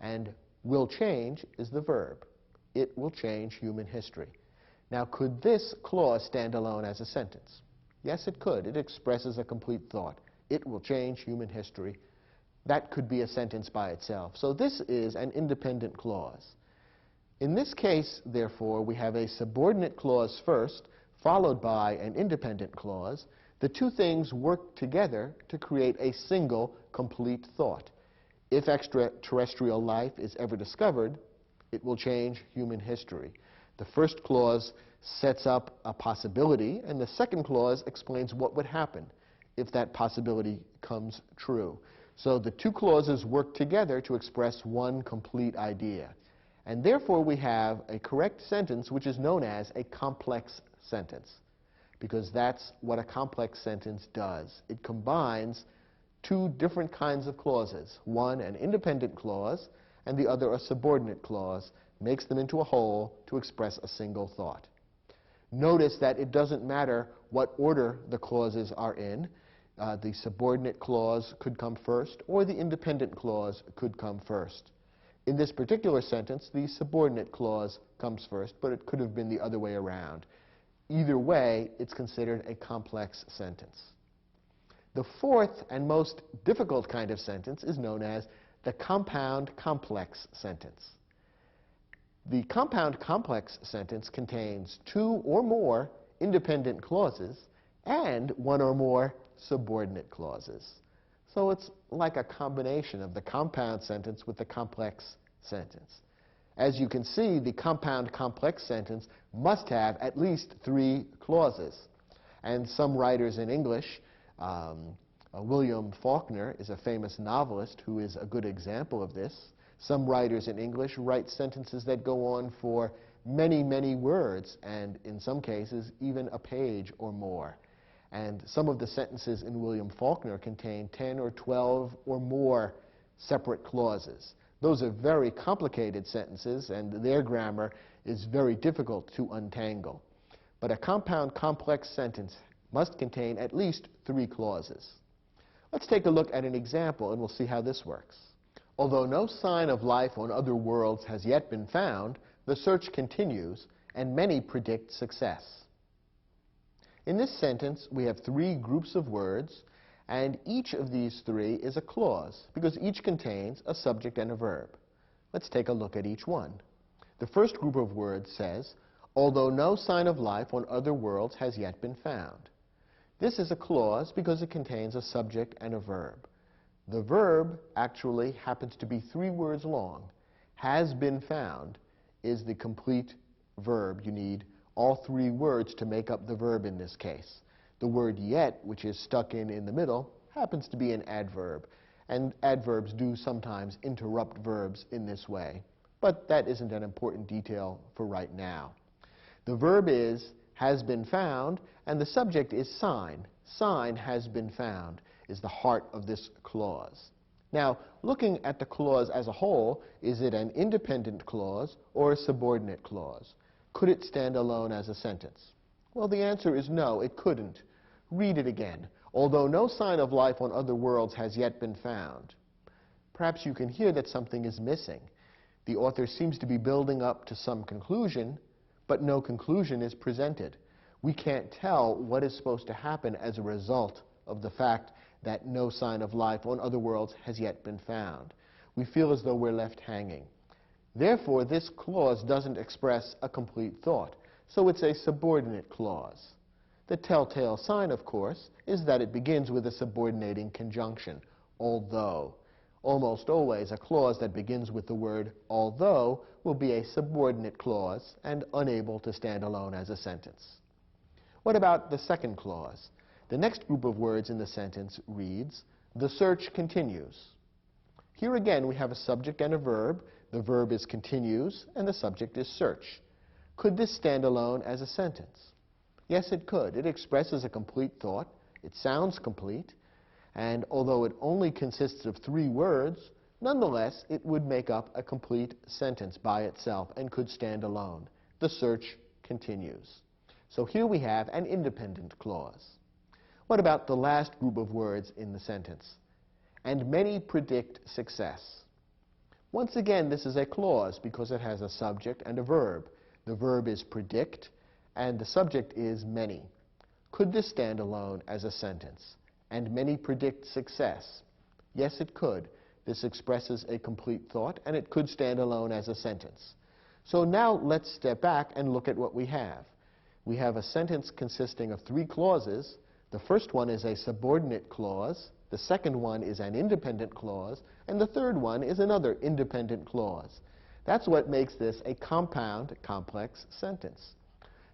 [SPEAKER 1] and will change is the verb. It will change human history. Now, could this clause stand alone as a sentence? Yes, it could. It expresses a complete thought. It will change human history. That could be a sentence by itself. So this is an independent clause. In this case, therefore, we have a subordinate clause first, followed by an independent clause. The two things work together to create a single, complete thought. If extraterrestrial life is ever discovered, it will change human history. The first clause sets up a possibility, and the second clause explains what would happen if that possibility comes true. So the two clauses work together to express one complete idea. And therefore we have a correct sentence which is known as a complex sentence, because that's what a complex sentence does. It combines two different kinds of clauses, one an independent clause and the other a subordinate clause, makes them into a whole to express a single thought. Notice that it doesn't matter what order the clauses are in. The subordinate clause could come first, or the independent clause could come first. In this particular sentence, the subordinate clause comes first, but it could have been the other way around. Either way, it's considered a complex sentence. The fourth and most difficult kind of sentence is known as the compound complex sentence. The compound complex sentence contains two or more independent clauses and one or more subordinate clauses. So it's like a combination of the compound sentence with the complex sentence. As you can see, the compound complex sentence must have at least three clauses. And some writers in English, William Faulkner is a famous novelist who is a good example of this. Some writers in English write sentences that go on for many, many words, and in some cases, even a page or more. And some of the sentences in William Faulkner contain 10 or 12 or more separate clauses. Those are very complicated sentences, and their grammar is very difficult to untangle. But a compound complex sentence must contain at least three clauses. Let's take a look at an example, and we'll see how this works. Although no sign of life on other worlds has yet been found, the search continues, and many predict success. In this sentence, we have three groups of words, and each of these three is a clause, because each contains a subject and a verb. Let's take a look at each one. The first group of words says, although no sign of life on other worlds has yet been found. This is a clause because it contains a subject and a verb. The verb actually happens to be three words long. Has been found is the complete verb. You need all three words to make up the verb in this case. The word yet, which is stuck in the middle, happens to be an adverb. And adverbs do sometimes interrupt verbs in this way. But that isn't an important detail for right now. The verb is has been found, and the subject is sign. Sign has been found is the heart of this clause. Now, looking at the clause as a whole, is it an independent clause or a subordinate clause? Could it stand alone as a sentence? Well, the answer is no, it couldn't. Read it again. Although no sign of life on other worlds has yet been found. Perhaps you can hear that something is missing. The author seems to be building up to some conclusion, but no conclusion is presented. We can't tell what is supposed to happen as a result of the fact that no sign of life on other worlds has yet been found. We feel as though we're left hanging. Therefore, this clause doesn't express a complete thought, so it's a subordinate clause. The telltale sign, of course, is that it begins with a subordinating conjunction, although. Almost always, a clause that begins with the word although will be a subordinate clause and unable to stand alone as a sentence. What about the second clause? The next group of words in the sentence reads, the search continues. Here again we have a subject and a verb. The verb is continues and the subject is search. Could this stand alone as a sentence? Yes, it could. It expresses a complete thought. It sounds complete. And although it only consists of three words, nonetheless it would make up a complete sentence by itself and could stand alone. The search continues. So here we have an independent clause. What about the last group of words in the sentence? And many predict success. Once again, this is a clause because it has a subject and a verb. The verb is predict, and the subject is many. Could this stand alone as a sentence? And many predict success. Yes, it could. This expresses a complete thought, and it could stand alone as a sentence. So now let's step back and look at what we have. We have a sentence consisting of 3 clauses. The first one is a subordinate clause, the second one is an independent clause, and the third one is another independent clause. That's what makes this a compound, complex sentence.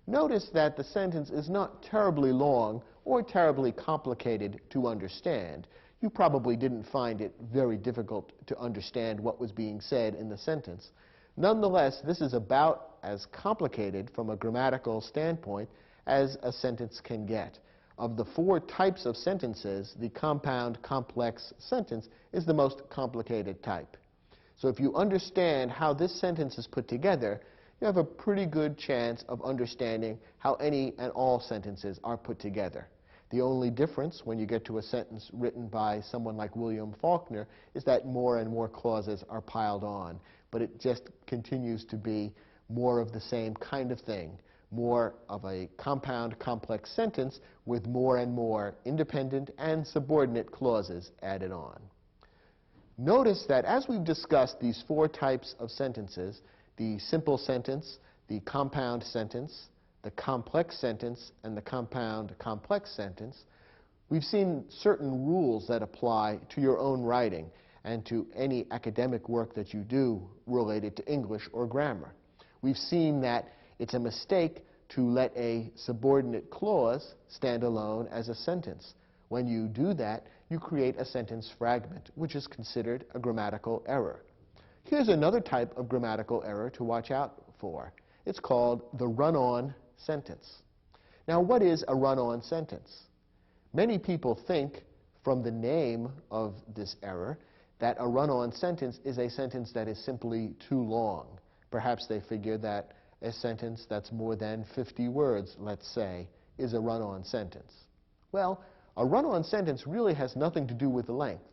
[SPEAKER 1] Notice that the sentence is not terribly long or terribly complicated to understand. You probably didn't find it very difficult to understand what was being said in the sentence. Nonetheless, this is about as complicated from a grammatical standpoint as a sentence can get. Of the 4 types of sentences, the compound complex sentence is the most complicated type. So if you understand how this sentence is put together, you have a pretty good chance of understanding how any and all sentences are put together. The only difference when you get to a sentence written by someone like William Faulkner is that more and more clauses are piled on, but it just continues to be more of the same kind of thing, more of a compound complex sentence with more and more independent and subordinate clauses added on. Notice that as we've discussed these 4 types of sentences, the simple sentence, the compound sentence, the complex sentence, and the compound complex sentence, we've seen certain rules that apply to your own writing and to any academic work that you do related to English or grammar. We've seen that it's a mistake to let a subordinate clause stand alone as a sentence. When you do that, you create a sentence fragment, which is considered a grammatical error. Here's another type of grammatical error to watch out for. It's called the run-on sentence. Now, what is a run-on sentence? Many people think from the name of this error that a run-on sentence is a sentence that is simply too long. Perhaps they figure that a sentence that's more than 50 words, let's say, is a run-on sentence. Well, a run-on sentence really has nothing to do with the length.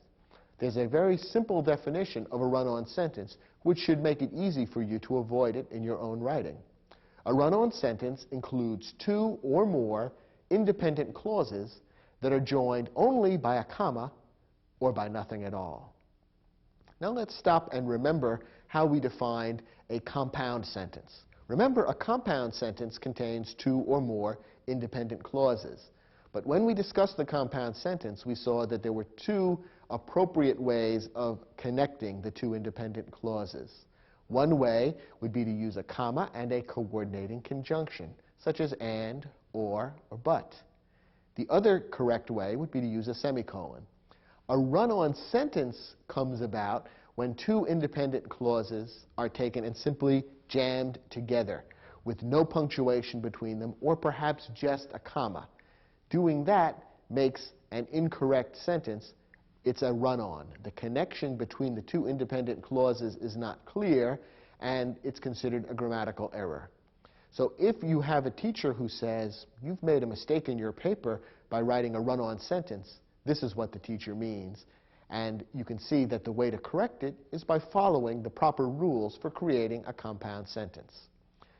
[SPEAKER 1] There's a very simple definition of a run-on sentence, which should make it easy for you to avoid it in your own writing. A run-on sentence includes 2 or more independent clauses that are joined only by a comma or by nothing at all. Now let's stop and remember how we defined a compound sentence. Remember, a compound sentence contains 2 or more independent clauses. But when we discussed the compound sentence, we saw that there were 2 appropriate ways of connecting the 2 independent clauses. One way would be to use a comma and a coordinating conjunction, such as and, or but. The other correct way would be to use a semicolon. A run-on sentence comes about when 2 independent clauses are taken and simply jammed together with no punctuation between them, or perhaps just a comma. Doing that makes an incorrect sentence. It's a run-on. The connection between the 2 independent clauses is not clear, and it's considered a grammatical error. So if you have a teacher who says, you've made a mistake in your paper by writing a run-on sentence, this is what the teacher means. And you can see that the way to correct it is by following the proper rules for creating a compound sentence.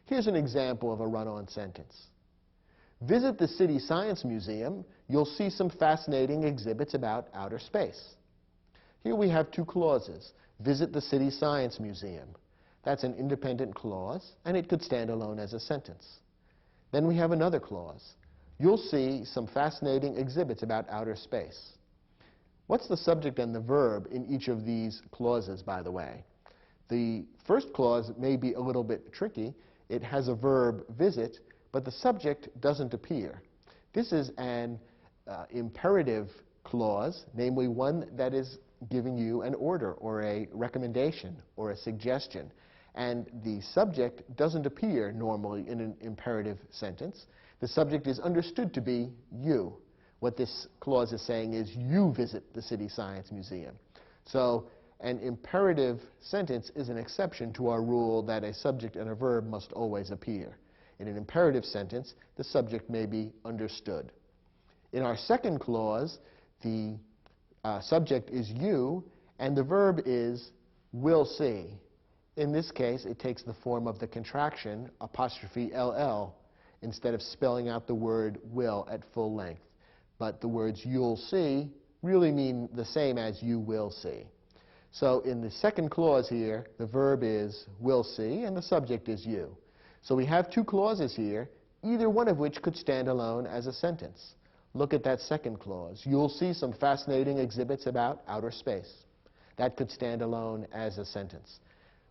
[SPEAKER 1] Here's an example of a run-on sentence. Visit the City Science Museum. You'll see some fascinating exhibits about outer space. Here we have 2 clauses. Visit the City Science Museum. That's an independent clause, and it could stand alone as a sentence. Then we have another clause. You'll see some fascinating exhibits about outer space. What's the subject and the verb in each of these clauses, by the way? The first clause may be a little bit tricky. It has a verb, visit, but the subject doesn't appear. This is an imperative clause, namely one that is giving you an order or a recommendation or a suggestion. And the subject doesn't appear normally in an imperative sentence. The subject is understood to be you. What this clause is saying is you visit the City Science Museum. So an imperative sentence is an exception to our rule that a subject and a verb must always appear. In an imperative sentence, the subject may be understood. In our second clause, the subject is you, and the verb is will see. In this case, it takes the form of the contraction apostrophe LL instead of spelling out the word will at full length. But the words you'll see really mean the same as you will see. So in the second clause here, the verb is will see, and the subject is you. So we have two clauses here, either one of which could stand alone as a sentence. Look at that second clause. You'll see some fascinating exhibits about outer space. That could stand alone as a sentence.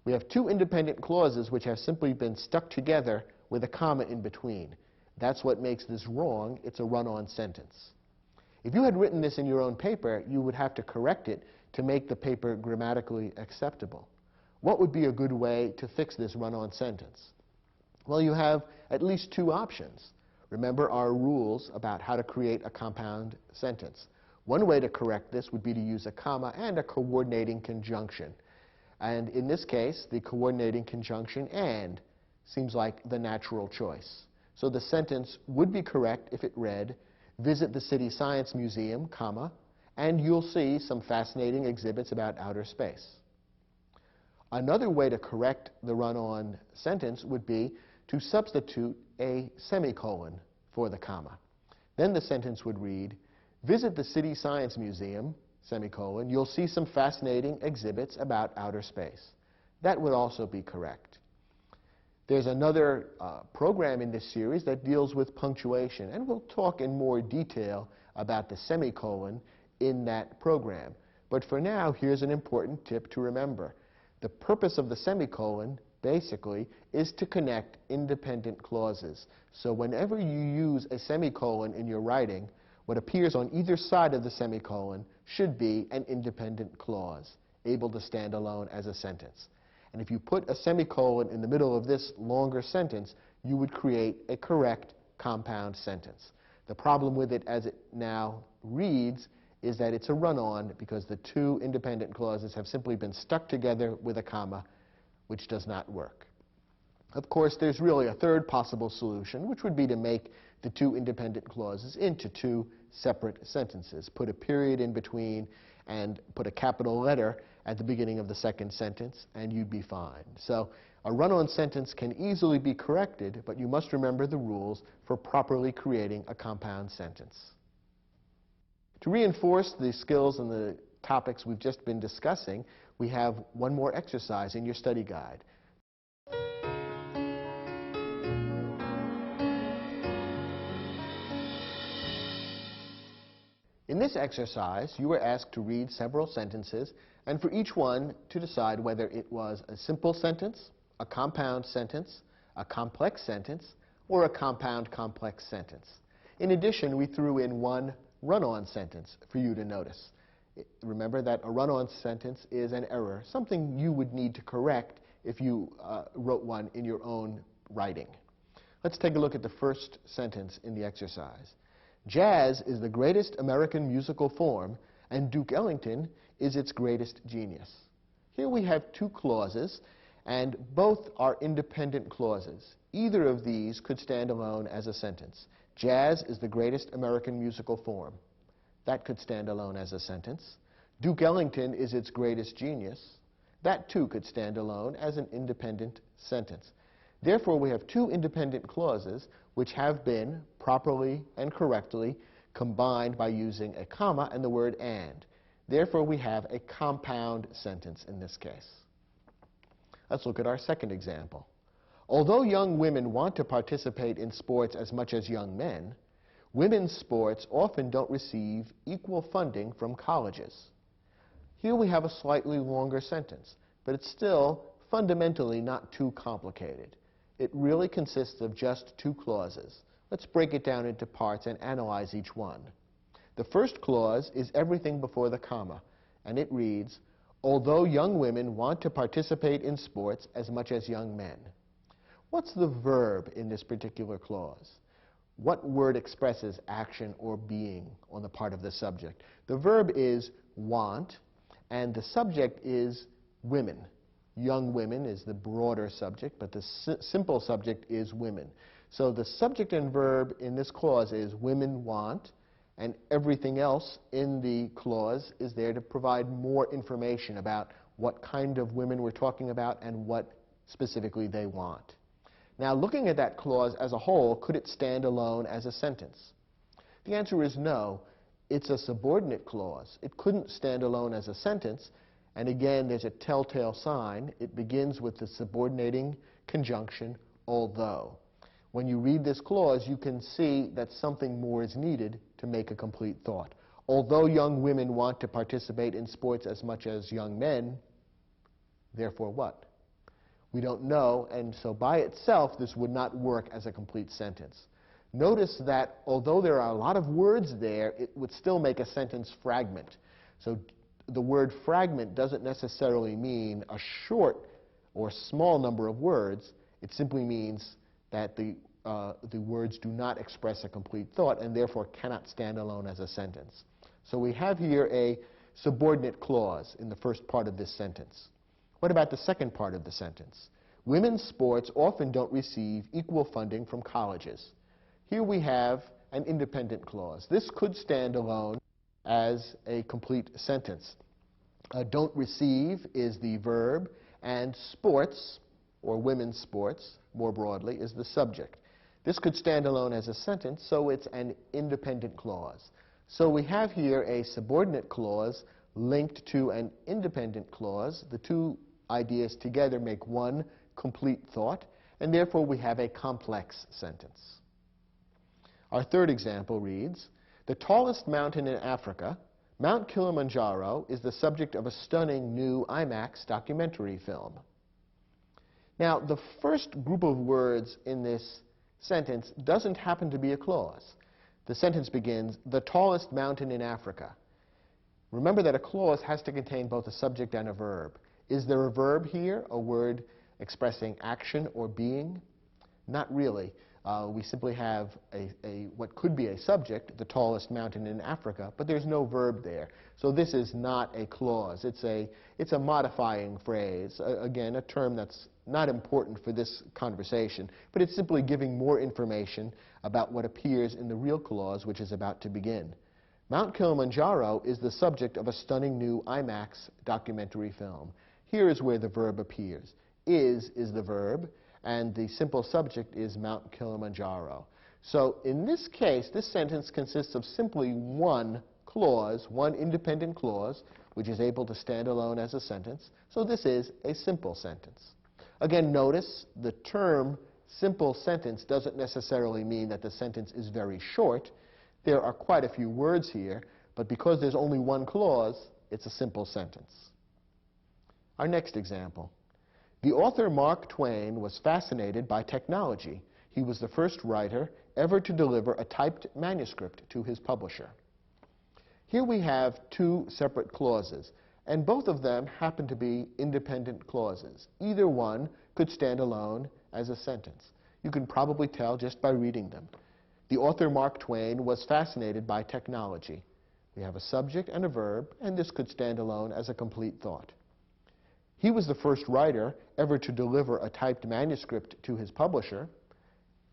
[SPEAKER 1] We have two independent clauses which have simply been stuck together with a comma in between. That's what makes this wrong. It's a run-on sentence. If you had written this in your own paper, you would have to correct it to make the paper grammatically acceptable. What would be a good way to fix this run-on sentence? Well, you have at least two options. Remember our rules about how to create a compound sentence. One way to correct this would be to use a comma and a coordinating conjunction. And in this case, the coordinating conjunction and seems like the natural choice. So the sentence would be correct if it read, visit the City Science Museum, comma, and you'll see some fascinating exhibits about outer space. Another way to correct the run-on sentence would be to substitute a semicolon for the comma. Then the sentence would read, visit the City Science Museum, semicolon, you'll see some fascinating exhibits about outer space. That would also be correct. There's another program in this series that deals with punctuation, and we'll talk in more detail about the semicolon in that program. But for now, here's an important tip to remember. The purpose of the semicolon, basically, is to connect independent clauses. So whenever you use a semicolon in your writing, what appears on either side of the semicolon should be an independent clause, able to stand alone as a sentence. And if you put a semicolon in the middle of this longer sentence, you would create a correct compound sentence. The problem with it as it now reads is that it's a run-on because the two independent clauses have simply been stuck together with a comma, which does not work. Of course, there's really a third possible solution, which would be to make the two independent clauses into two separate sentences. Put a period in between and put a capital letter at the beginning of the second sentence, and you'd be fine. So a run-on sentence can easily be corrected, but you must remember the rules for properly creating a compound sentence. To reinforce the skills and the topics we've just been discussing, we have one more exercise in your study guide. In this exercise, you were asked to read several sentences, and for each one to decide whether it was a simple sentence, a compound sentence, a complex sentence, or a compound complex sentence. In addition, we threw in one run-on sentence for you to notice. Remember that a run-on sentence is an error, something you would need to correct if you wrote one in your own writing. Let's take a look at the first sentence in the exercise. Jazz is the greatest American musical form, and Duke Ellington is its greatest genius. Here we have two clauses, and both are independent clauses. Either of these could stand alone as a sentence. Jazz is the greatest American musical form. That could stand alone as a sentence. Duke Ellington is its greatest genius. That too could stand alone as an independent sentence. Therefore, we have two independent clauses which have been properly and correctly combined by using a comma and the word and. Therefore, we have a compound sentence in this case. Let's look at our second example. Although young women want to participate in sports as much as young men, women's sports often don't receive equal funding from colleges. Here we have a slightly longer sentence, but it's still fundamentally not too complicated. It really consists of just two clauses. Let's break it down into parts and analyze each one. The first clause is everything before the comma, and it reads, although young women want to participate in sports as much as young men. What's the verb in this particular clause? What word expresses action or being on the part of the subject? The verb is want, and the subject is women. Young women is the broader subject, but the simple subject is women. So the subject and verb in this clause is women want, and everything else in the clause is there to provide more information about what kind of women we're talking about and what specifically they want. Now, looking at that clause as a whole, could it stand alone as a sentence? The answer is no. It's a subordinate clause. It couldn't stand alone as a sentence, and again, there's a telltale sign. It begins with the subordinating conjunction, although. When you read this clause, you can see that something more is needed to make a complete thought. Although young women want to participate in sports as much as young men, therefore what? We don't know, and so by itself, this would not work as a complete sentence. Notice that although there are a lot of words there, it would still make a sentence fragment. So the word fragment doesn't necessarily mean a short or small number of words. It simply means that the words do not express a complete thought and therefore cannot stand alone as a sentence. So we have here a subordinate clause in the first part of this sentence. What about the second part of the sentence? Women's sports often don't receive equal funding from colleges. Here we have an independent clause. This could stand alone as a complete sentence. Don't receive is the verb, and sports, or women's sports, more broadly, is the subject. This could stand alone as a sentence, so it's an independent clause. So we have here a subordinate clause linked to an independent clause. The two ideas together make one complete thought, and therefore we have a complex sentence. Our third example reads, the tallest mountain in Africa, Mount Kilimanjaro, is the subject of a stunning new IMAX documentary film. Now, the first group of words in this sentence doesn't happen to be a clause. The sentence begins, the tallest mountain in Africa. Remember that a clause has to contain both a subject and a verb. Is there a verb here, a word expressing action or being? Not really. We simply have what could be a subject, the tallest mountain in Africa, but there's no verb there. So this is not a clause. It's a modifying phrase, again, a term that's not important for this conversation, but it's simply giving more information about what appears in the real clause, which is about to begin. Mount Kilimanjaro is the subject of a stunning new IMAX documentary film. Here is where the verb appears. Is the verb, and the simple subject is Mount Kilimanjaro. So in this case, this sentence consists of simply one clause, one independent clause, which is able to stand alone as a sentence. So this is a simple sentence. Again, notice the term simple sentence doesn't necessarily mean that the sentence is very short. There are quite a few words here, but because there's only one clause, it's a simple sentence. Our next example. The author Mark Twain was fascinated by technology. He was the first writer ever to deliver a typed manuscript to his publisher. Here we have two separate clauses, and both of them happen to be independent clauses. Either one could stand alone as a sentence. You can probably tell just by reading them. The author Mark Twain was fascinated by technology. We have a subject and a verb, and this could stand alone as a complete thought. He was the first writer ever to deliver a typed manuscript to his publisher.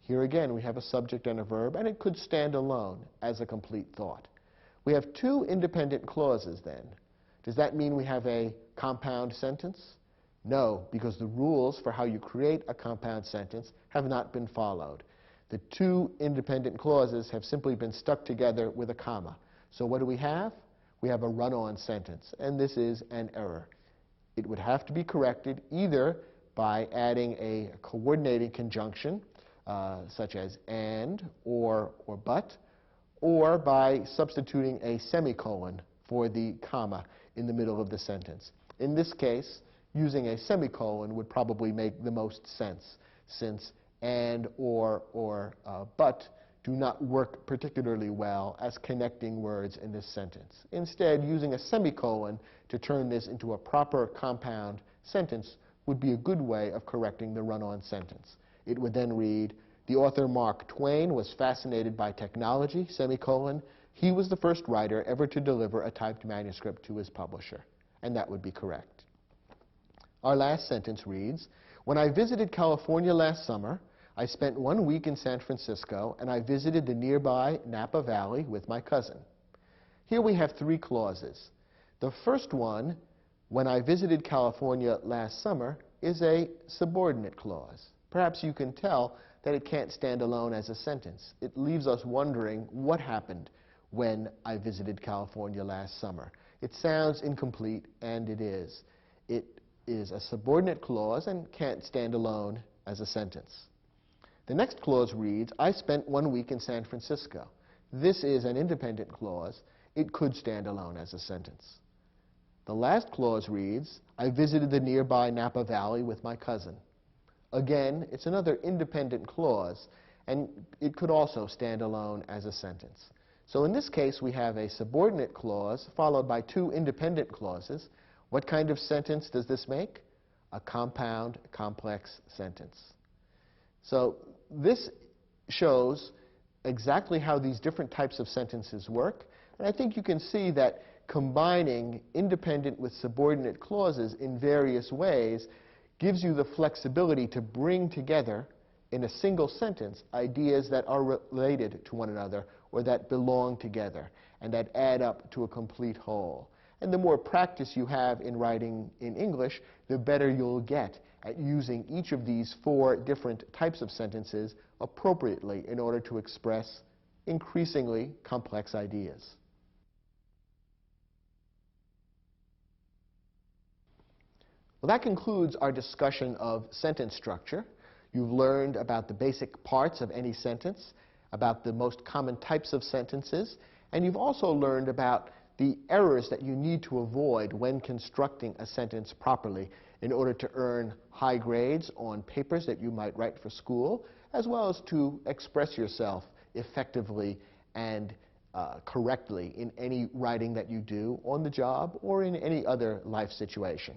[SPEAKER 1] Here again, we have a subject and a verb, and it could stand alone as a complete thought. We have two independent clauses then. Does that mean we have a compound sentence? No, because the rules for how you create a compound sentence have not been followed. The two independent clauses have simply been stuck together with a comma. So what do we have? We have a run-on sentence, and this is an error. It would have to be corrected either by adding a coordinating conjunction, such as and, or but, or by substituting a semicolon for the comma in the middle of the sentence. In this case, using a semicolon would probably make the most sense, since and, or but do not work particularly well as connecting words in this sentence. Instead, using a semicolon to turn this into a proper compound sentence would be a good way of correcting the run-on sentence. It would then read, the author Mark Twain was fascinated by technology, semicolon. He was the first writer ever to deliver a typed manuscript to his publisher. And that would be correct. Our last sentence reads, when I visited California last summer, I spent 1 week in San Francisco, and I visited the nearby Napa Valley with my cousin. Here we have three clauses. The first one, when I visited California last summer, is a subordinate clause. Perhaps you can tell that it can't stand alone as a sentence. It leaves us wondering what happened. when I visited California last summer. It sounds incomplete, and it is. It is a subordinate clause and can't stand alone as a sentence. The next clause reads, I spent 1 week in San Francisco. This is an independent clause. It could stand alone as a sentence. The last clause reads, I visited the nearby Napa Valley with my cousin. Again, it's another independent clause, and it could also stand alone as a sentence. So in this case, we have a subordinate clause followed by two independent clauses. What kind of sentence does this make? A compound, complex sentence. So this shows exactly how these different types of sentences work, and I think you can see that combining independent with subordinate clauses in various ways gives you the flexibility to bring together in a single sentence ideas that are related to one another or that belong together and that add up to a complete whole. And the more practice you have in writing in English, the better you'll get at using each of these four different types of sentences appropriately in order to express increasingly complex ideas. Well, that concludes our discussion of sentence structure. You've learned about the basic parts of any sentence, about the most common types of sentences, and you've also learned about the errors that you need to avoid when constructing a sentence properly in order to earn high grades on papers that you might write for school, as well as to express yourself effectively and correctly in any writing that you do on the job or in any other life situation.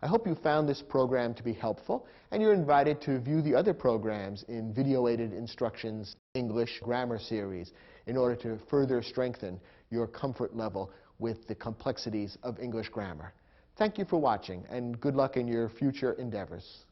[SPEAKER 1] I hope you found this program to be helpful, and you're invited to view the other programs in Video-Aided Instructions English Grammar Series in order to further strengthen your comfort level with the complexities of English grammar. Thank you for watching, and good luck in your future endeavors.